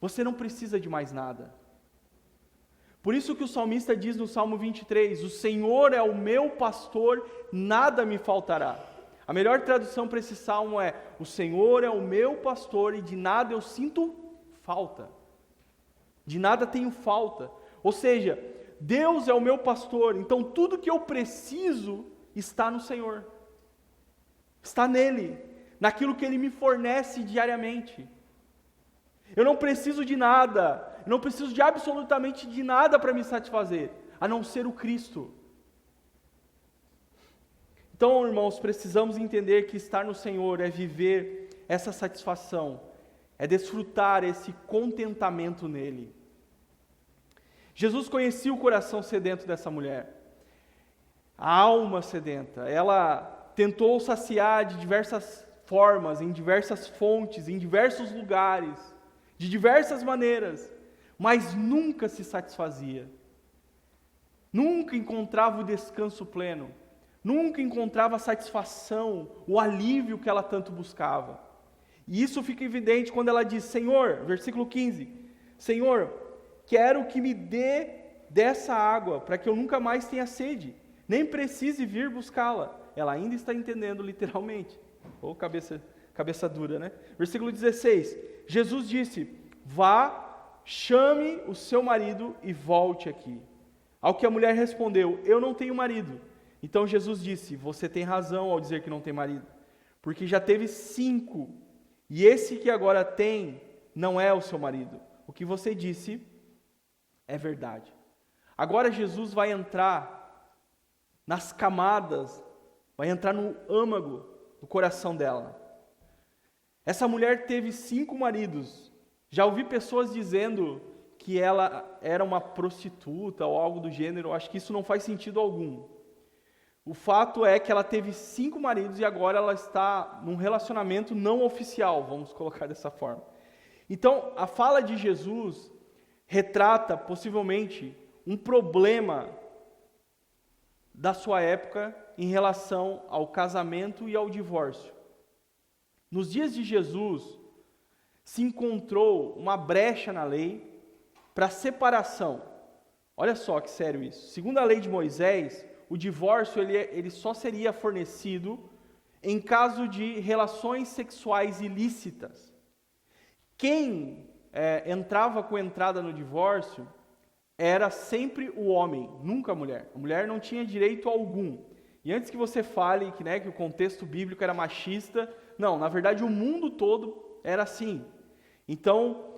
Você não precisa de mais nada. Por isso que o salmista diz no Salmo 23, o Senhor é o meu pastor, nada me faltará. A melhor tradução para esse salmo é, o Senhor é o meu pastor e de nada eu sinto falta. De nada tenho falta. Ou seja, Deus é o meu pastor, então tudo que eu preciso está no Senhor. Está nele, naquilo que Ele me fornece diariamente. Eu não preciso de nada, eu não preciso de absolutamente de nada para me satisfazer, a não ser o Cristo. Então, irmãos, precisamos entender que estar no Senhor é viver essa satisfação, é desfrutar esse contentamento nele. Jesus conhecia o coração sedento dessa mulher, a alma sedenta. Ela tentou saciar de diversas formas, em diversas fontes, em diversos lugares, de diversas maneiras, mas nunca se satisfazia. Nunca encontrava o descanso pleno, nunca encontrava a satisfação, o alívio que ela tanto buscava. E isso fica evidente quando ela diz, Senhor, versículo 15, Senhor, quero que me dê dessa água, para que eu nunca mais tenha sede, nem precise vir buscá-la. Ela ainda está entendendo literalmente. Ou cabeça dura, né? Versículo 16, Jesus disse, vá, chame o seu marido e volte aqui. Ao que a mulher respondeu, eu não tenho marido. Então Jesus disse, você tem razão ao dizer que não tem marido, porque já teve 5, e esse que agora tem não é o seu marido. O que você disse é verdade. Agora Jesus vai entrar nas camadas, vai entrar no âmago do coração dela. Essa mulher teve 5 maridos. Já ouvi pessoas dizendo que ela era uma prostituta ou algo do gênero. Acho que isso não faz sentido algum. O fato é que ela teve 5 maridos e agora ela está num relacionamento não oficial, vamos colocar dessa forma. Então, a fala de Jesus retrata possivelmente um problema da sua época em relação ao casamento e ao divórcio. Nos dias de Jesus, se encontrou uma brecha na lei para separação. Olha só que sério isso. Segundo a lei de Moisés, o divórcio ele só seria fornecido em caso de relações sexuais ilícitas. Quem entrava com entrada no divórcio era sempre o homem, nunca a mulher. A mulher não tinha direito algum. E antes que você fale que o contexto bíblico era machista, não, na verdade o mundo todo era assim. Então,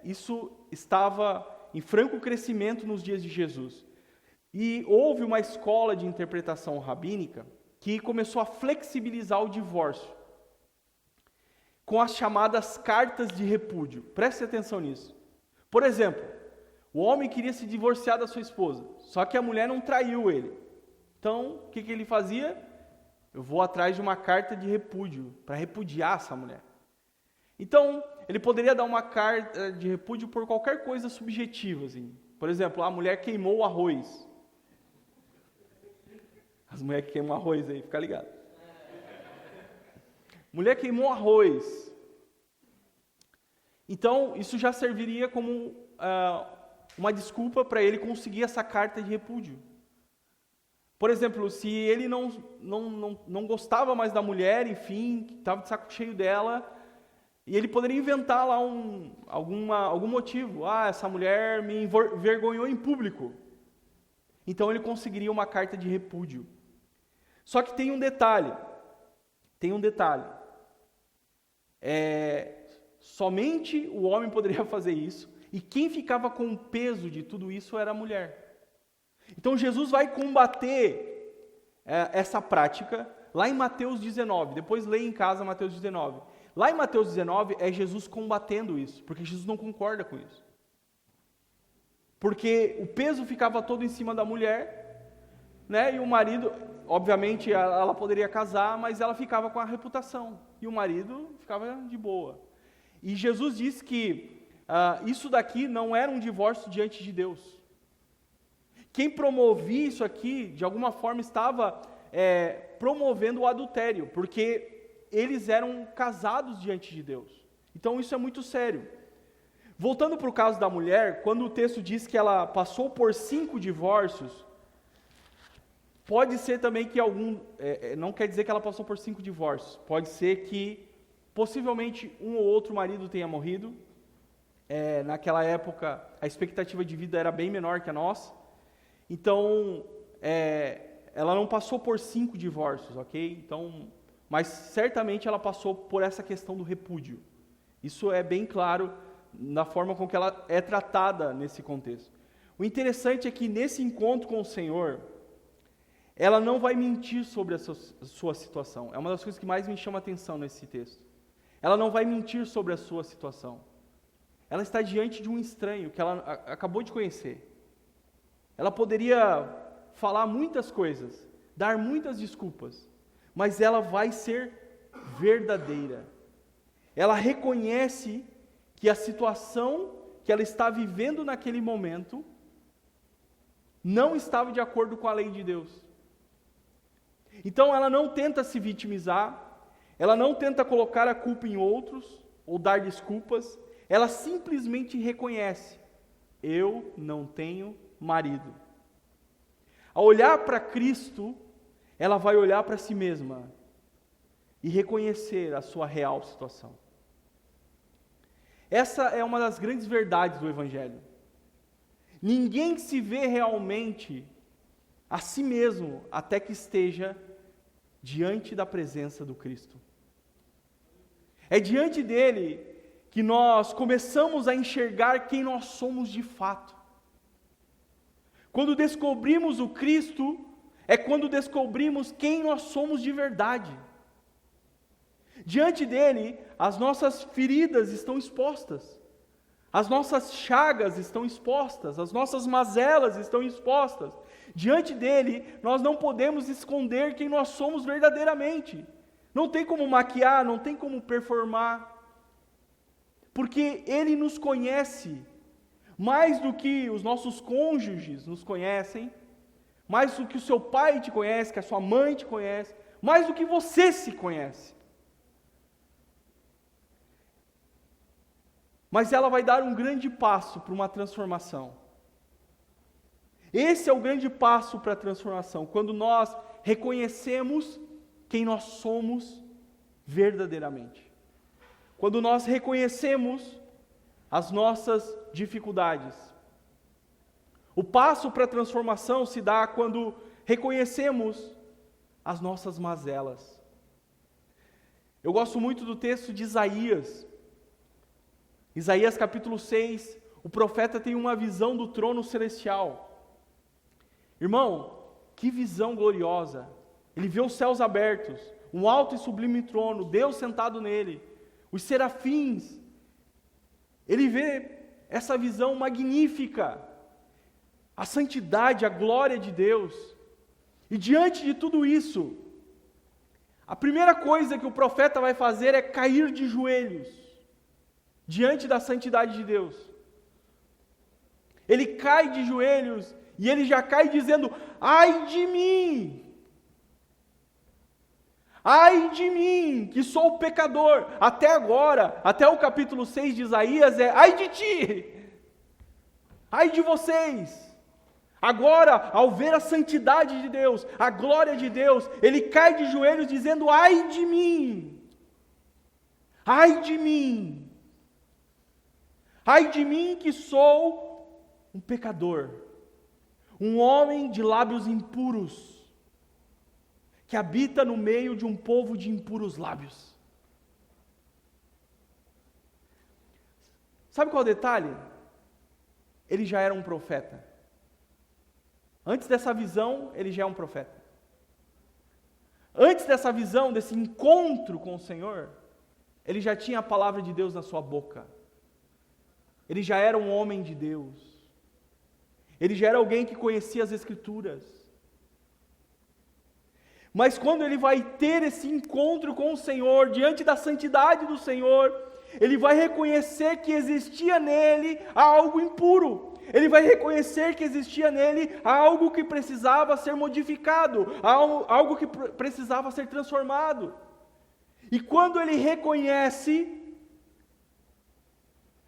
isso estava em franco crescimento nos dias de Jesus. E houve uma escola de interpretação rabínica que começou a flexibilizar o divórcio com as chamadas cartas de repúdio. Preste atenção nisso. Por exemplo, o homem queria se divorciar da sua esposa, só que a mulher não traiu ele. Então, o que ele fazia? Eu vou atrás de uma carta de repúdio, para repudiar essa mulher. Então, ele poderia dar uma carta de repúdio por qualquer coisa subjetiva. Assim. Por exemplo, a mulher queimou o arroz. As mulheres que queimam arroz aí, fica ligado. Mulher queimou arroz. Então, isso já serviria como uma desculpa para ele conseguir essa carta de repúdio. Por exemplo, se ele não gostava mais da mulher, enfim, estava de saco cheio dela, e ele poderia inventar lá algum motivo. Essa mulher me envergonhou em público. Então ele conseguiria uma carta de repúdio. Só que tem um detalhe. Somente o homem poderia fazer isso, e quem ficava com o peso de tudo isso era a mulher. Então Jesus vai combater essa prática lá em Mateus 19. Depois leia em casa Mateus 19. Lá em Mateus 19 é Jesus combatendo isso, porque Jesus não concorda com isso. Porque o peso ficava todo em cima da mulher, e o marido, obviamente, ela poderia casar, mas ela ficava com a reputação, e o marido ficava de boa. E Jesus disse que isso daqui não era um divórcio diante de Deus. Quem promovia isso aqui, de alguma forma, estava promovendo o adultério, porque eles eram casados diante de Deus. Então isso é muito sério. Voltando para o caso da mulher, quando o texto diz que ela passou por 5 divórcios, pode ser também que não quer dizer que ela passou por 5 divórcios, pode ser que possivelmente um ou outro marido tenha morrido. Naquela época a expectativa de vida era bem menor que a nossa, então ela não passou por 5 divórcios, ok? Então, mas certamente ela passou por essa questão do repúdio. Isso é bem claro na forma com que ela é tratada nesse contexto. O interessante é que nesse encontro com o Senhor, ela não vai mentir sobre a sua situação. É uma das coisas que mais me chama a atenção nesse texto. Ela não vai mentir sobre a sua situação. Ela está diante de um estranho que ela acabou de conhecer. Ela poderia falar muitas coisas, dar muitas desculpas, mas ela vai ser verdadeira. Ela reconhece que a situação que ela está vivendo naquele momento não estava de acordo com a lei de Deus. Então ela não tenta se vitimizar, ela não tenta colocar a culpa em outros ou dar desculpas, ela simplesmente reconhece: eu não tenho marido. Ao olhar para Cristo, ela vai olhar para si mesma e reconhecer a sua real situação. Essa é uma das grandes verdades do Evangelho. Ninguém se vê realmente a si mesmo até que esteja diante da presença do Cristo. É diante dele que nós começamos a enxergar quem nós somos de fato. Quando descobrimos o Cristo, é quando descobrimos quem nós somos de verdade. Diante dele, as nossas feridas estão expostas, as nossas chagas estão expostas, as nossas mazelas estão expostas. Diante dele, nós não podemos esconder quem nós somos verdadeiramente. Não tem como maquiar, não tem como performar, porque ele nos conhece mais do que os nossos cônjuges nos conhecem, mais do que o seu pai te conhece, que a sua mãe te conhece, mais do que você se conhece. Mas ela vai dar um grande passo para uma transformação. Esse é o grande passo para a transformação, quando nós reconhecemos quem nós somos verdadeiramente. Quando nós reconhecemos as nossas dificuldades. O passo para a transformação se dá quando reconhecemos as nossas mazelas. Eu gosto muito do texto de Isaías. Isaías capítulo 6, o profeta tem uma visão do trono celestial. Irmão, que visão gloriosa! Ele vê os céus abertos, um alto e sublime trono, Deus sentado nele, os serafins. Ele vê essa visão magnífica, a santidade, a glória de Deus. E diante de tudo isso, a primeira coisa que o profeta vai fazer é cair de joelhos diante da santidade de Deus. Ele cai de joelhos e ele já cai dizendo: ai de mim! Ai de mim, que sou pecador. Até agora, até o capítulo 6 de Isaías é: ai de ti! Ai de vocês! Agora, ao ver a santidade de Deus, a glória de Deus, ele cai de joelhos dizendo: ai de mim! Ai de mim! Ai de mim que sou um pecador, um homem de lábios impuros, que habita no meio de um povo de impuros lábios. Sabe qual é o detalhe? Ele já era um profeta. Antes dessa visão, ele já é um profeta. Antes dessa visão, desse encontro com o Senhor, ele já tinha a palavra de Deus na sua boca. Ele já era um homem de Deus. Ele já era alguém que conhecia as Escrituras. Mas quando ele vai ter esse encontro com o Senhor, diante da santidade do Senhor, ele vai reconhecer que existia nele algo impuro. Ele vai reconhecer que existia nele algo que precisava ser modificado, algo que precisava ser transformado. E quando ele reconhece,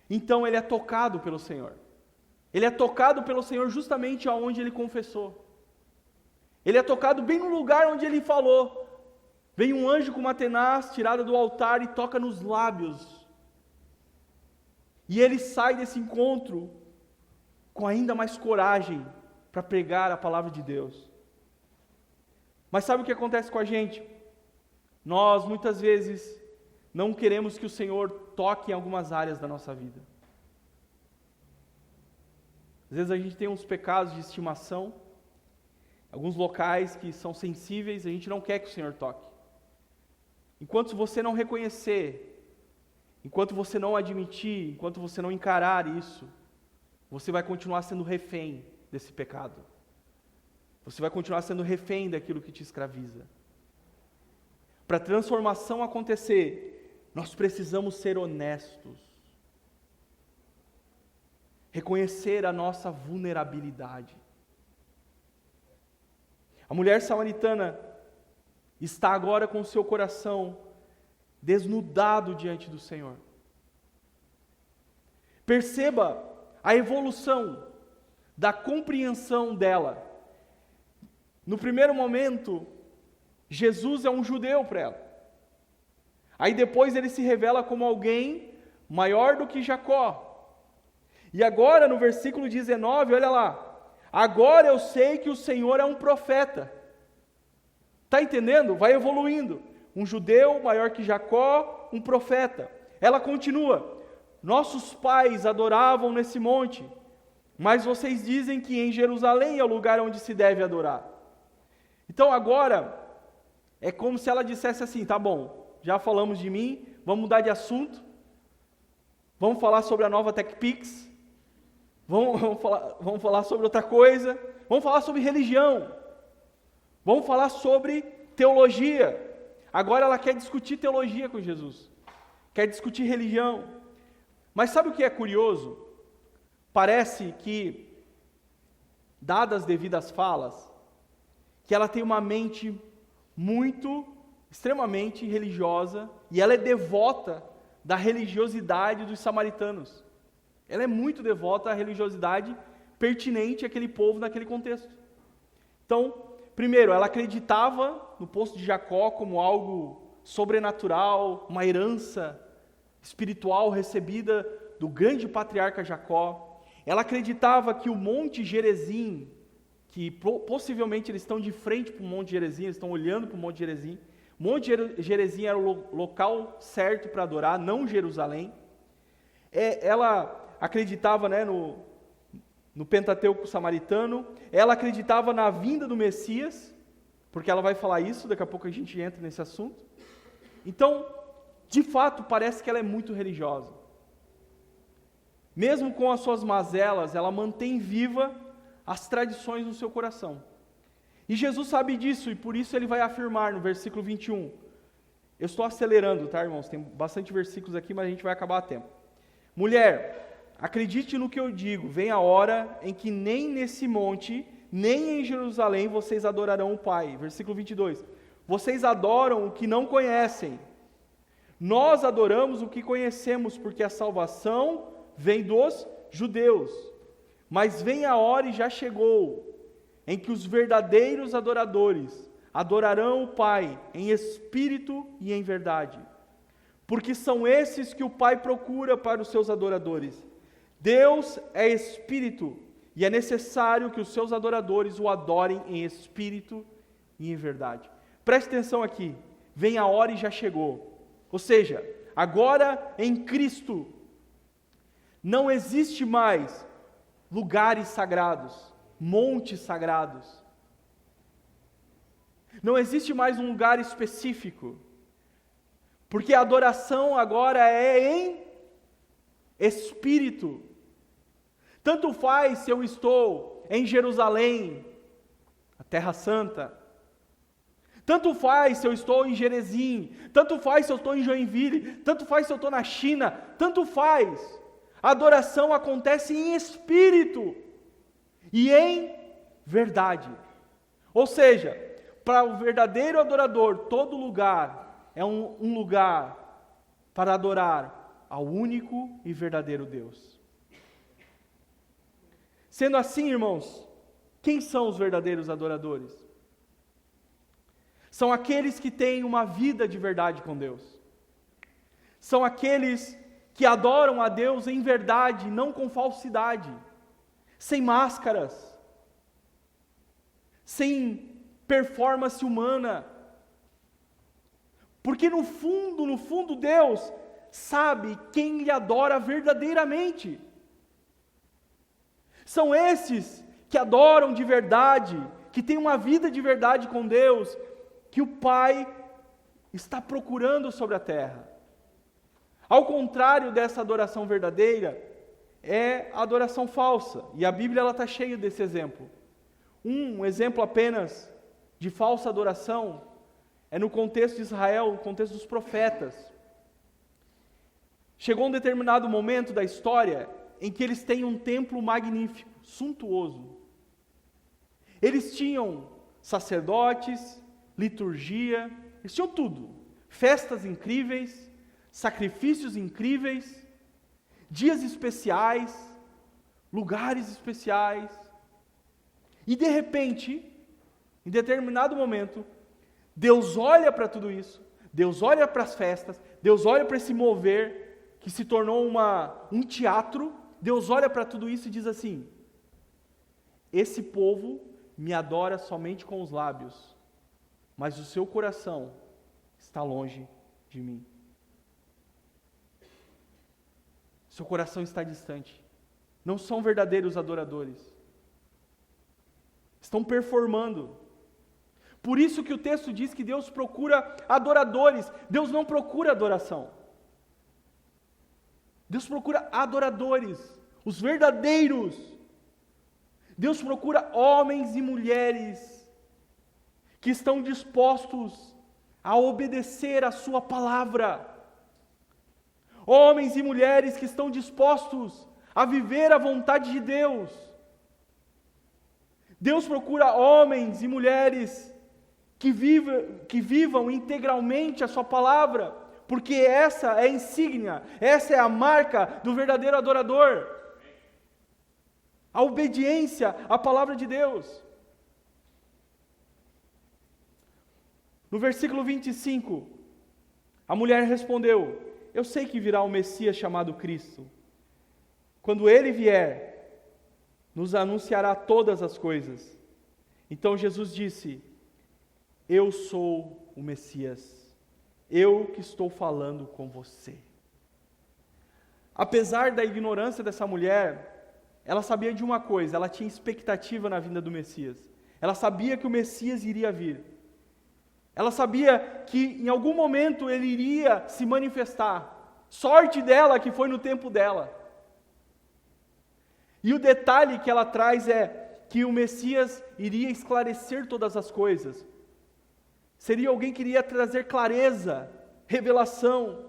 então ele é tocado pelo Senhor. Ele é tocado pelo Senhor justamente aonde ele confessou. Ele é tocado bem no lugar onde ele falou. Vem um anjo com uma tenaz tirada do altar e toca nos lábios. E ele sai desse encontro com ainda mais coragem para pregar a palavra de Deus. Mas sabe o que acontece com a gente? Nós, muitas vezes, não queremos que o Senhor toque em algumas áreas da nossa vida. Às vezes a gente tem uns pecados de estimação, alguns locais que são sensíveis, a gente não quer que o Senhor toque. Enquanto você não reconhecer, enquanto você não admitir, enquanto você não encarar isso, você vai continuar sendo refém desse pecado. Você vai continuar sendo refém daquilo que te escraviza. Para a transformação acontecer, nós precisamos ser honestos. Reconhecer a nossa vulnerabilidade. A mulher samaritana está agora com o seu coração desnudado diante do Senhor. Perceba a evolução da compreensão dela. No primeiro momento, Jesus é um judeu para ela. Aí depois ele se revela como alguém maior do que Jacó. E agora no versículo 19, olha lá. Agora eu sei que o Senhor é um profeta. Está entendendo? Vai evoluindo. Um judeu maior que Jacó, um profeta. Ela continua. Nossos pais adoravam nesse monte, mas vocês dizem que em Jerusalém é o lugar onde se deve adorar. Então agora, é como se ela dissesse assim: tá bom, já falamos de mim, vamos mudar de assunto, vamos falar sobre a nova TechPix, vamos falar sobre outra coisa, vamos falar sobre religião, vamos falar sobre teologia. Agora ela quer discutir teologia com Jesus, quer discutir religião. Mas sabe o que é curioso? Parece que, dadas as devidas falas, que ela tem uma mente extremamente religiosa, e ela é devota da religiosidade dos samaritanos. Ela é muito devota à religiosidade pertinente àquele povo naquele contexto. Então, primeiro, ela acreditava no poço de Jacó como algo sobrenatural, uma herança espiritual recebida do grande patriarca Jacó. ela acreditava que o Monte Gerizim, que possivelmente eles estão de frente para o Monte Gerizim, eles estão olhando para o Monte Gerizim. Monte Gerizim era o local certo para adorar, não Jerusalém. Ela acreditava, né, no Pentateuco samaritano, ela acreditava na vinda do Messias, porque ela vai falar isso, daqui a pouco a gente entra nesse assunto. Então, de fato, parece que ela é muito religiosa. Mesmo com as suas mazelas, ela mantém viva as tradições no seu coração. E Jesus sabe disso, e por isso ele vai afirmar no versículo 21. Eu estou acelerando, tá, irmãos? Tem bastante versículos aqui, mas a gente vai acabar a tempo. Mulher, acredite no que eu digo, vem a hora em que nem nesse monte, nem em Jerusalém vocês adorarão o Pai. Versículo 22. Vocês adoram o que não conhecem. Nós adoramos o que conhecemos, porque a salvação vem dos judeus. Mas vem a hora e já chegou, em que os verdadeiros adoradores adorarão o Pai em espírito e em verdade. Porque são esses que o Pai procura para os seus adoradores. Deus é espírito, e é necessário que os seus adoradores o adorem em espírito e em verdade. Preste atenção aqui, vem a hora e já chegou. Ou seja, agora em Cristo, não existe mais lugares sagrados, montes sagrados. Não existe mais um lugar específico, porque a adoração agora é em espírito. Tanto faz se eu estou em Jerusalém, a Terra Santa, tanto faz se eu estou em Gerizim, tanto faz se eu estou em Joinville, tanto faz se eu estou na China, tanto faz. A adoração acontece em espírito e em verdade. Ou seja, para o verdadeiro adorador, todo lugar é um lugar para adorar ao único e verdadeiro Deus. Sendo assim, irmãos, quem são os verdadeiros adoradores? São aqueles que têm uma vida de verdade com Deus. São aqueles que adoram a Deus em verdade, não com falsidade, sem máscaras, sem performance humana. Porque no fundo, Deus sabe quem lhe adora verdadeiramente. São esses que adoram de verdade, que têm uma vida de verdade com Deus, que o Pai está procurando sobre a terra. Ao contrário dessa adoração verdadeira, é a adoração falsa. E a Bíblia está cheia desse exemplo. Um exemplo apenas de falsa adoração é no contexto de Israel, no contexto dos profetas. Chegou um determinado momento da história em que eles têm um templo magnífico, suntuoso. Eles tinham sacerdotes, liturgia, eles tinham tudo. Festas incríveis, sacrifícios incríveis, dias especiais, lugares especiais. E de repente, em determinado momento, Deus olha para tudo isso, Deus olha para as festas, Deus olha para esse mover que se tornou um teatro, Deus olha para tudo isso e diz assim: esse povo me adora somente com os lábios, mas o seu coração está longe de mim. Seu coração está distante. Não são verdadeiros adoradores. Estão performando. Por isso que o texto diz que Deus procura adoradores. Deus não procura adoração. Deus procura adoradores, os verdadeiros. Deus procura homens e mulheres que estão dispostos a obedecer a sua palavra. Homens e mulheres que estão dispostos a viver a vontade de Deus. Deus procura homens e mulheres que vivam integralmente a sua palavra, porque essa é a insígnia, essa é a marca do verdadeiro adorador. A obediência à palavra de Deus. No versículo 25, a mulher respondeu: eu sei que virá um Messias chamado Cristo. Quando ele vier, nos anunciará todas as coisas. Então Jesus disse: eu sou o Messias, eu que estou falando com você. Apesar da ignorância dessa mulher, ela sabia de uma coisa, ela tinha expectativa na vinda do Messias. Ela sabia que o Messias iria vir. Ela sabia que em algum momento ele iria se manifestar. Sorte dela que foi no tempo dela. E o detalhe que ela traz é que o Messias iria esclarecer todas as coisas. Seria alguém que iria trazer clareza, revelação.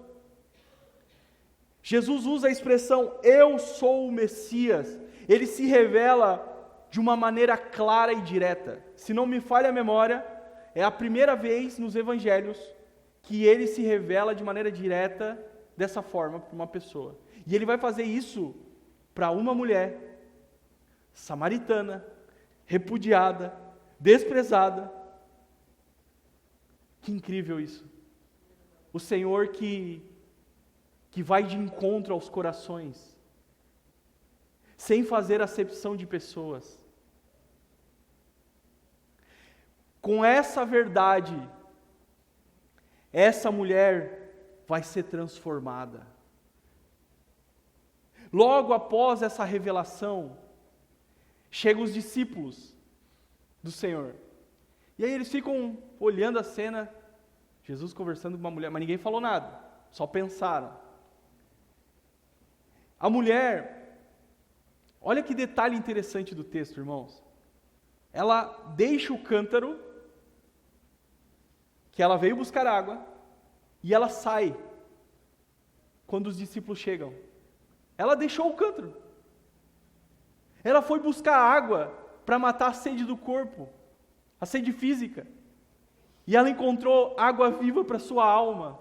Jesus usa a expressão, eu sou o Messias. Ele se revela de uma maneira clara e direta. Se não me falha a memória, é a primeira vez nos evangelhos que ele se revela de maneira direta dessa forma para uma pessoa. E ele vai fazer isso para uma mulher samaritana, repudiada, desprezada. Que incrível isso. O Senhor que vai de encontro aos corações, sem fazer acepção de pessoas. Com essa verdade, essa mulher vai ser transformada. Logo após essa revelação, chegam os discípulos do Senhor. E aí eles ficam olhando a cena, Jesus conversando com uma mulher, mas ninguém falou nada, só pensaram. A mulher, olha que detalhe interessante do texto, irmãos. Ela deixa o cântaro, que ela veio buscar água, e ela sai quando os discípulos chegam. Ela deixou o cântaro. Ela foi buscar água para matar a sede do corpo, a sede física. E ela encontrou água viva para sua alma.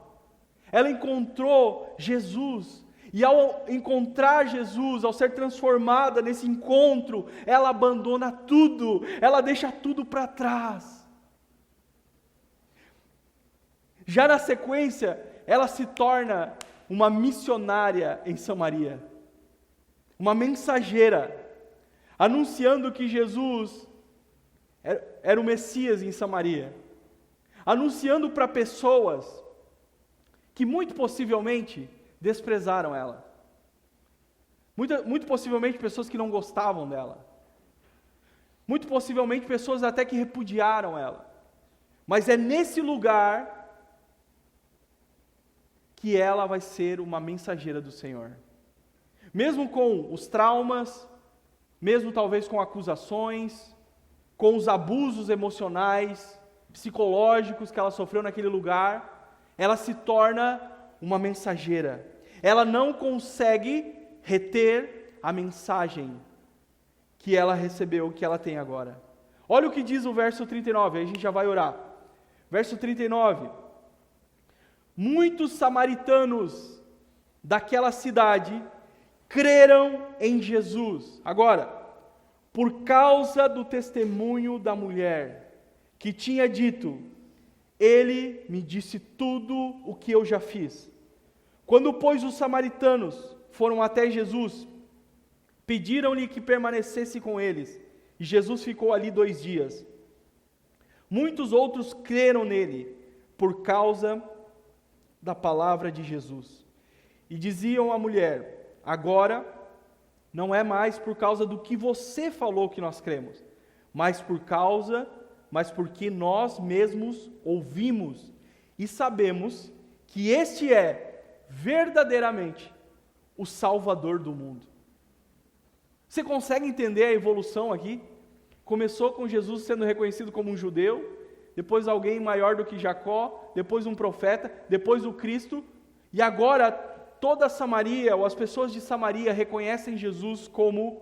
Ela encontrou Jesus. E ao encontrar Jesus, ao ser transformada nesse encontro, ela abandona tudo, ela deixa tudo para trás. Já na sequência, ela se torna uma missionária em Samaria, uma mensageira, anunciando que Jesus era o Messias em Samaria, anunciando para pessoas que muito possivelmente desprezaram ela. Muito possivelmente pessoas que não gostavam dela. Muito possivelmente pessoas até que repudiaram ela. Mas é nesse lugar que ela vai ser uma mensageira do Senhor. Mesmo com os traumas, mesmo talvez com acusações, com os abusos emocionais, psicológicos que ela sofreu naquele lugar, ela se torna uma mensageira. Ela não consegue reter a mensagem que ela recebeu, que ela tem agora. Olha o que diz o verso 39, aí a gente já vai orar. Verso 39. Muitos samaritanos daquela cidade creram em Jesus. Agora, por causa do testemunho da mulher, que tinha dito, ele me disse tudo o que eu já fiz. Quando, pois, os samaritanos foram até Jesus, pediram-lhe que permanecesse com eles, e Jesus ficou ali 2 dias. Muitos outros creram nele, por causa da palavra de Jesus. E diziam à mulher, agora não é mais por causa do que você falou que nós cremos, mas porque nós mesmos ouvimos e sabemos que este é verdadeiramente o Salvador do mundo. Você consegue entender a evolução aqui? Começou com Jesus sendo reconhecido como um judeu, depois alguém maior do que Jacó, depois um profeta, depois o Cristo, e agora toda Samaria, ou as pessoas de Samaria, reconhecem Jesus como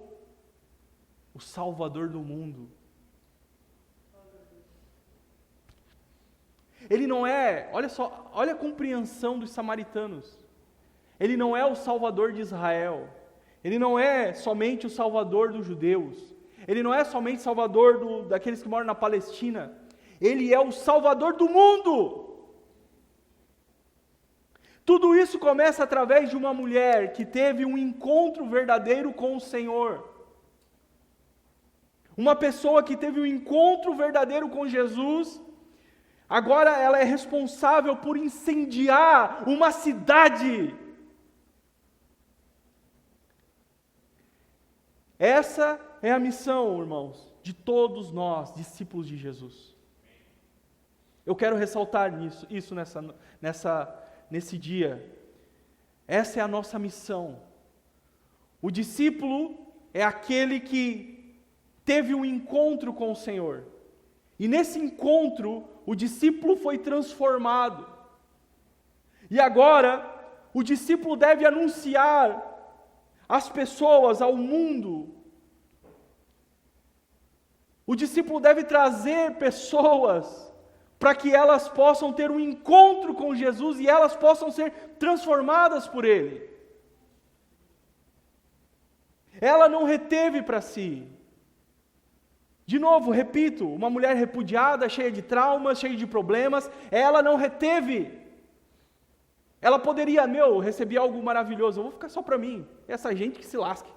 o Salvador do mundo. Ele não é, olha só, olha a compreensão dos samaritanos. Ele não é o Salvador de Israel. Ele não é somente o Salvador dos judeus. Ele não é somente Salvador daqueles que moram na Palestina. Ele é o Salvador do mundo. Tudo isso começa através de uma mulher que teve um encontro verdadeiro com o Senhor. Uma pessoa que teve um encontro verdadeiro com Jesus, agora ela é responsável por incendiar uma cidade. Essa é a missão, irmãos, de todos nós, discípulos de Jesus. Eu quero ressaltar isso nesse dia. Essa é a nossa missão. O discípulo é aquele que teve um encontro com o Senhor. E nesse encontro, o discípulo foi transformado. E agora, o discípulo deve anunciar às pessoas, ao mundo. O discípulo deve trazer pessoas para que elas possam ter um encontro com Jesus e elas possam ser transformadas por Ele. Ela não reteve para si. De novo, repito, uma mulher repudiada, cheia de traumas, cheia de problemas, ela não reteve. Ela poderia, recebi algo maravilhoso, eu vou ficar só para mim. Essa gente que se lasque.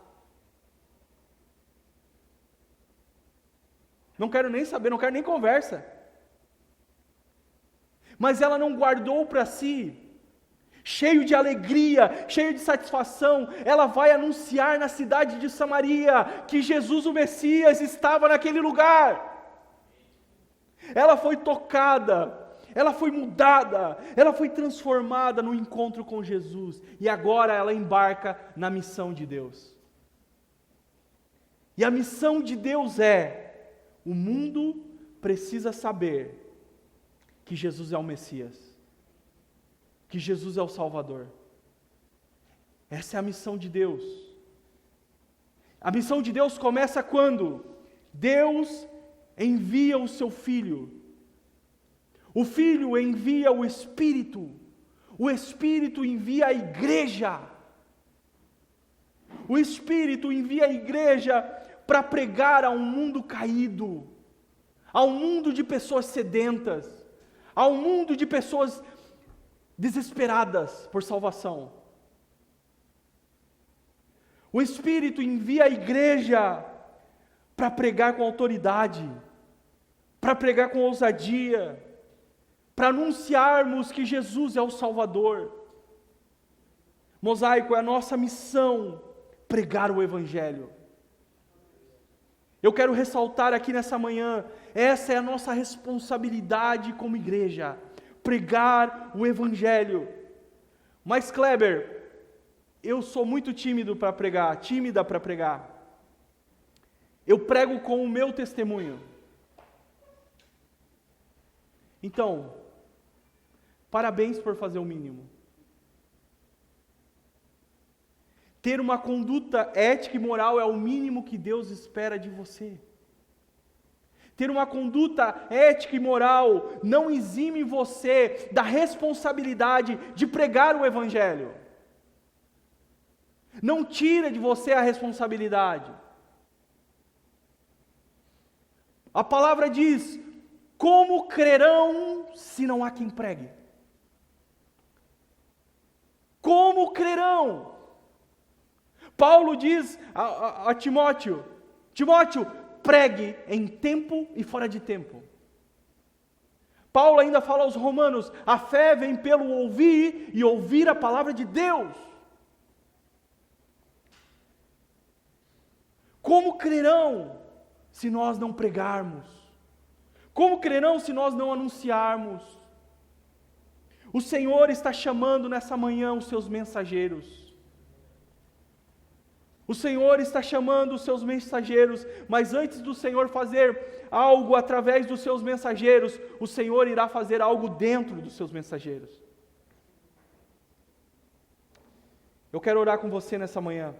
Não quero nem saber, não quero nem conversa. Mas ela não guardou para si. Cheio de alegria, cheio de satisfação, ela vai anunciar na cidade de Samaria que Jesus o Messias estava naquele lugar. Ela foi tocada, ela foi mudada, ela foi transformada no encontro com Jesus. E agora ela embarca na missão de Deus. E a missão de Deus o mundo precisa saber que Jesus é o Messias, que Jesus é o Salvador. Essa é a missão de Deus. A missão de Deus começa quando Deus envia o seu Filho. O Filho envia o Espírito envia a igreja. O Espírito envia a igreja para pregar a um mundo caído, a um mundo de pessoas sedentas, a um mundo de pessoas desesperadas por salvação. O Espírito envia a igreja para pregar com autoridade, para pregar com ousadia, para anunciarmos que Jesus é o Salvador. Mosaico, é a nossa missão pregar o Evangelho. Eu quero ressaltar aqui nessa manhã, essa é a nossa responsabilidade como igreja, pregar o Evangelho. Mas Kleber, eu sou muito tímida para pregar. Eu prego com o meu testemunho. Então, parabéns por fazer o mínimo. Ter uma conduta ética e moral é o mínimo que Deus espera de você. Ter uma conduta ética e moral não exime você da responsabilidade de pregar o Evangelho. Não tira de você a responsabilidade. A palavra diz: como crerão se não há quem pregue? Como crerão? Paulo diz a Timóteo: Timóteo, pregue em tempo e fora de tempo. Paulo ainda fala aos romanos: a fé vem pelo ouvir e ouvir a palavra de Deus. Como crerão se nós não pregarmos? Como crerão se nós não anunciarmos? O Senhor está chamando nessa manhã os seus mensageiros. O Senhor está chamando os seus mensageiros, mas antes do Senhor fazer algo através dos seus mensageiros, o Senhor irá fazer algo dentro dos seus mensageiros. Eu quero orar com você nessa manhã.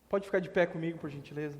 Pode ficar de pé comigo, por gentileza?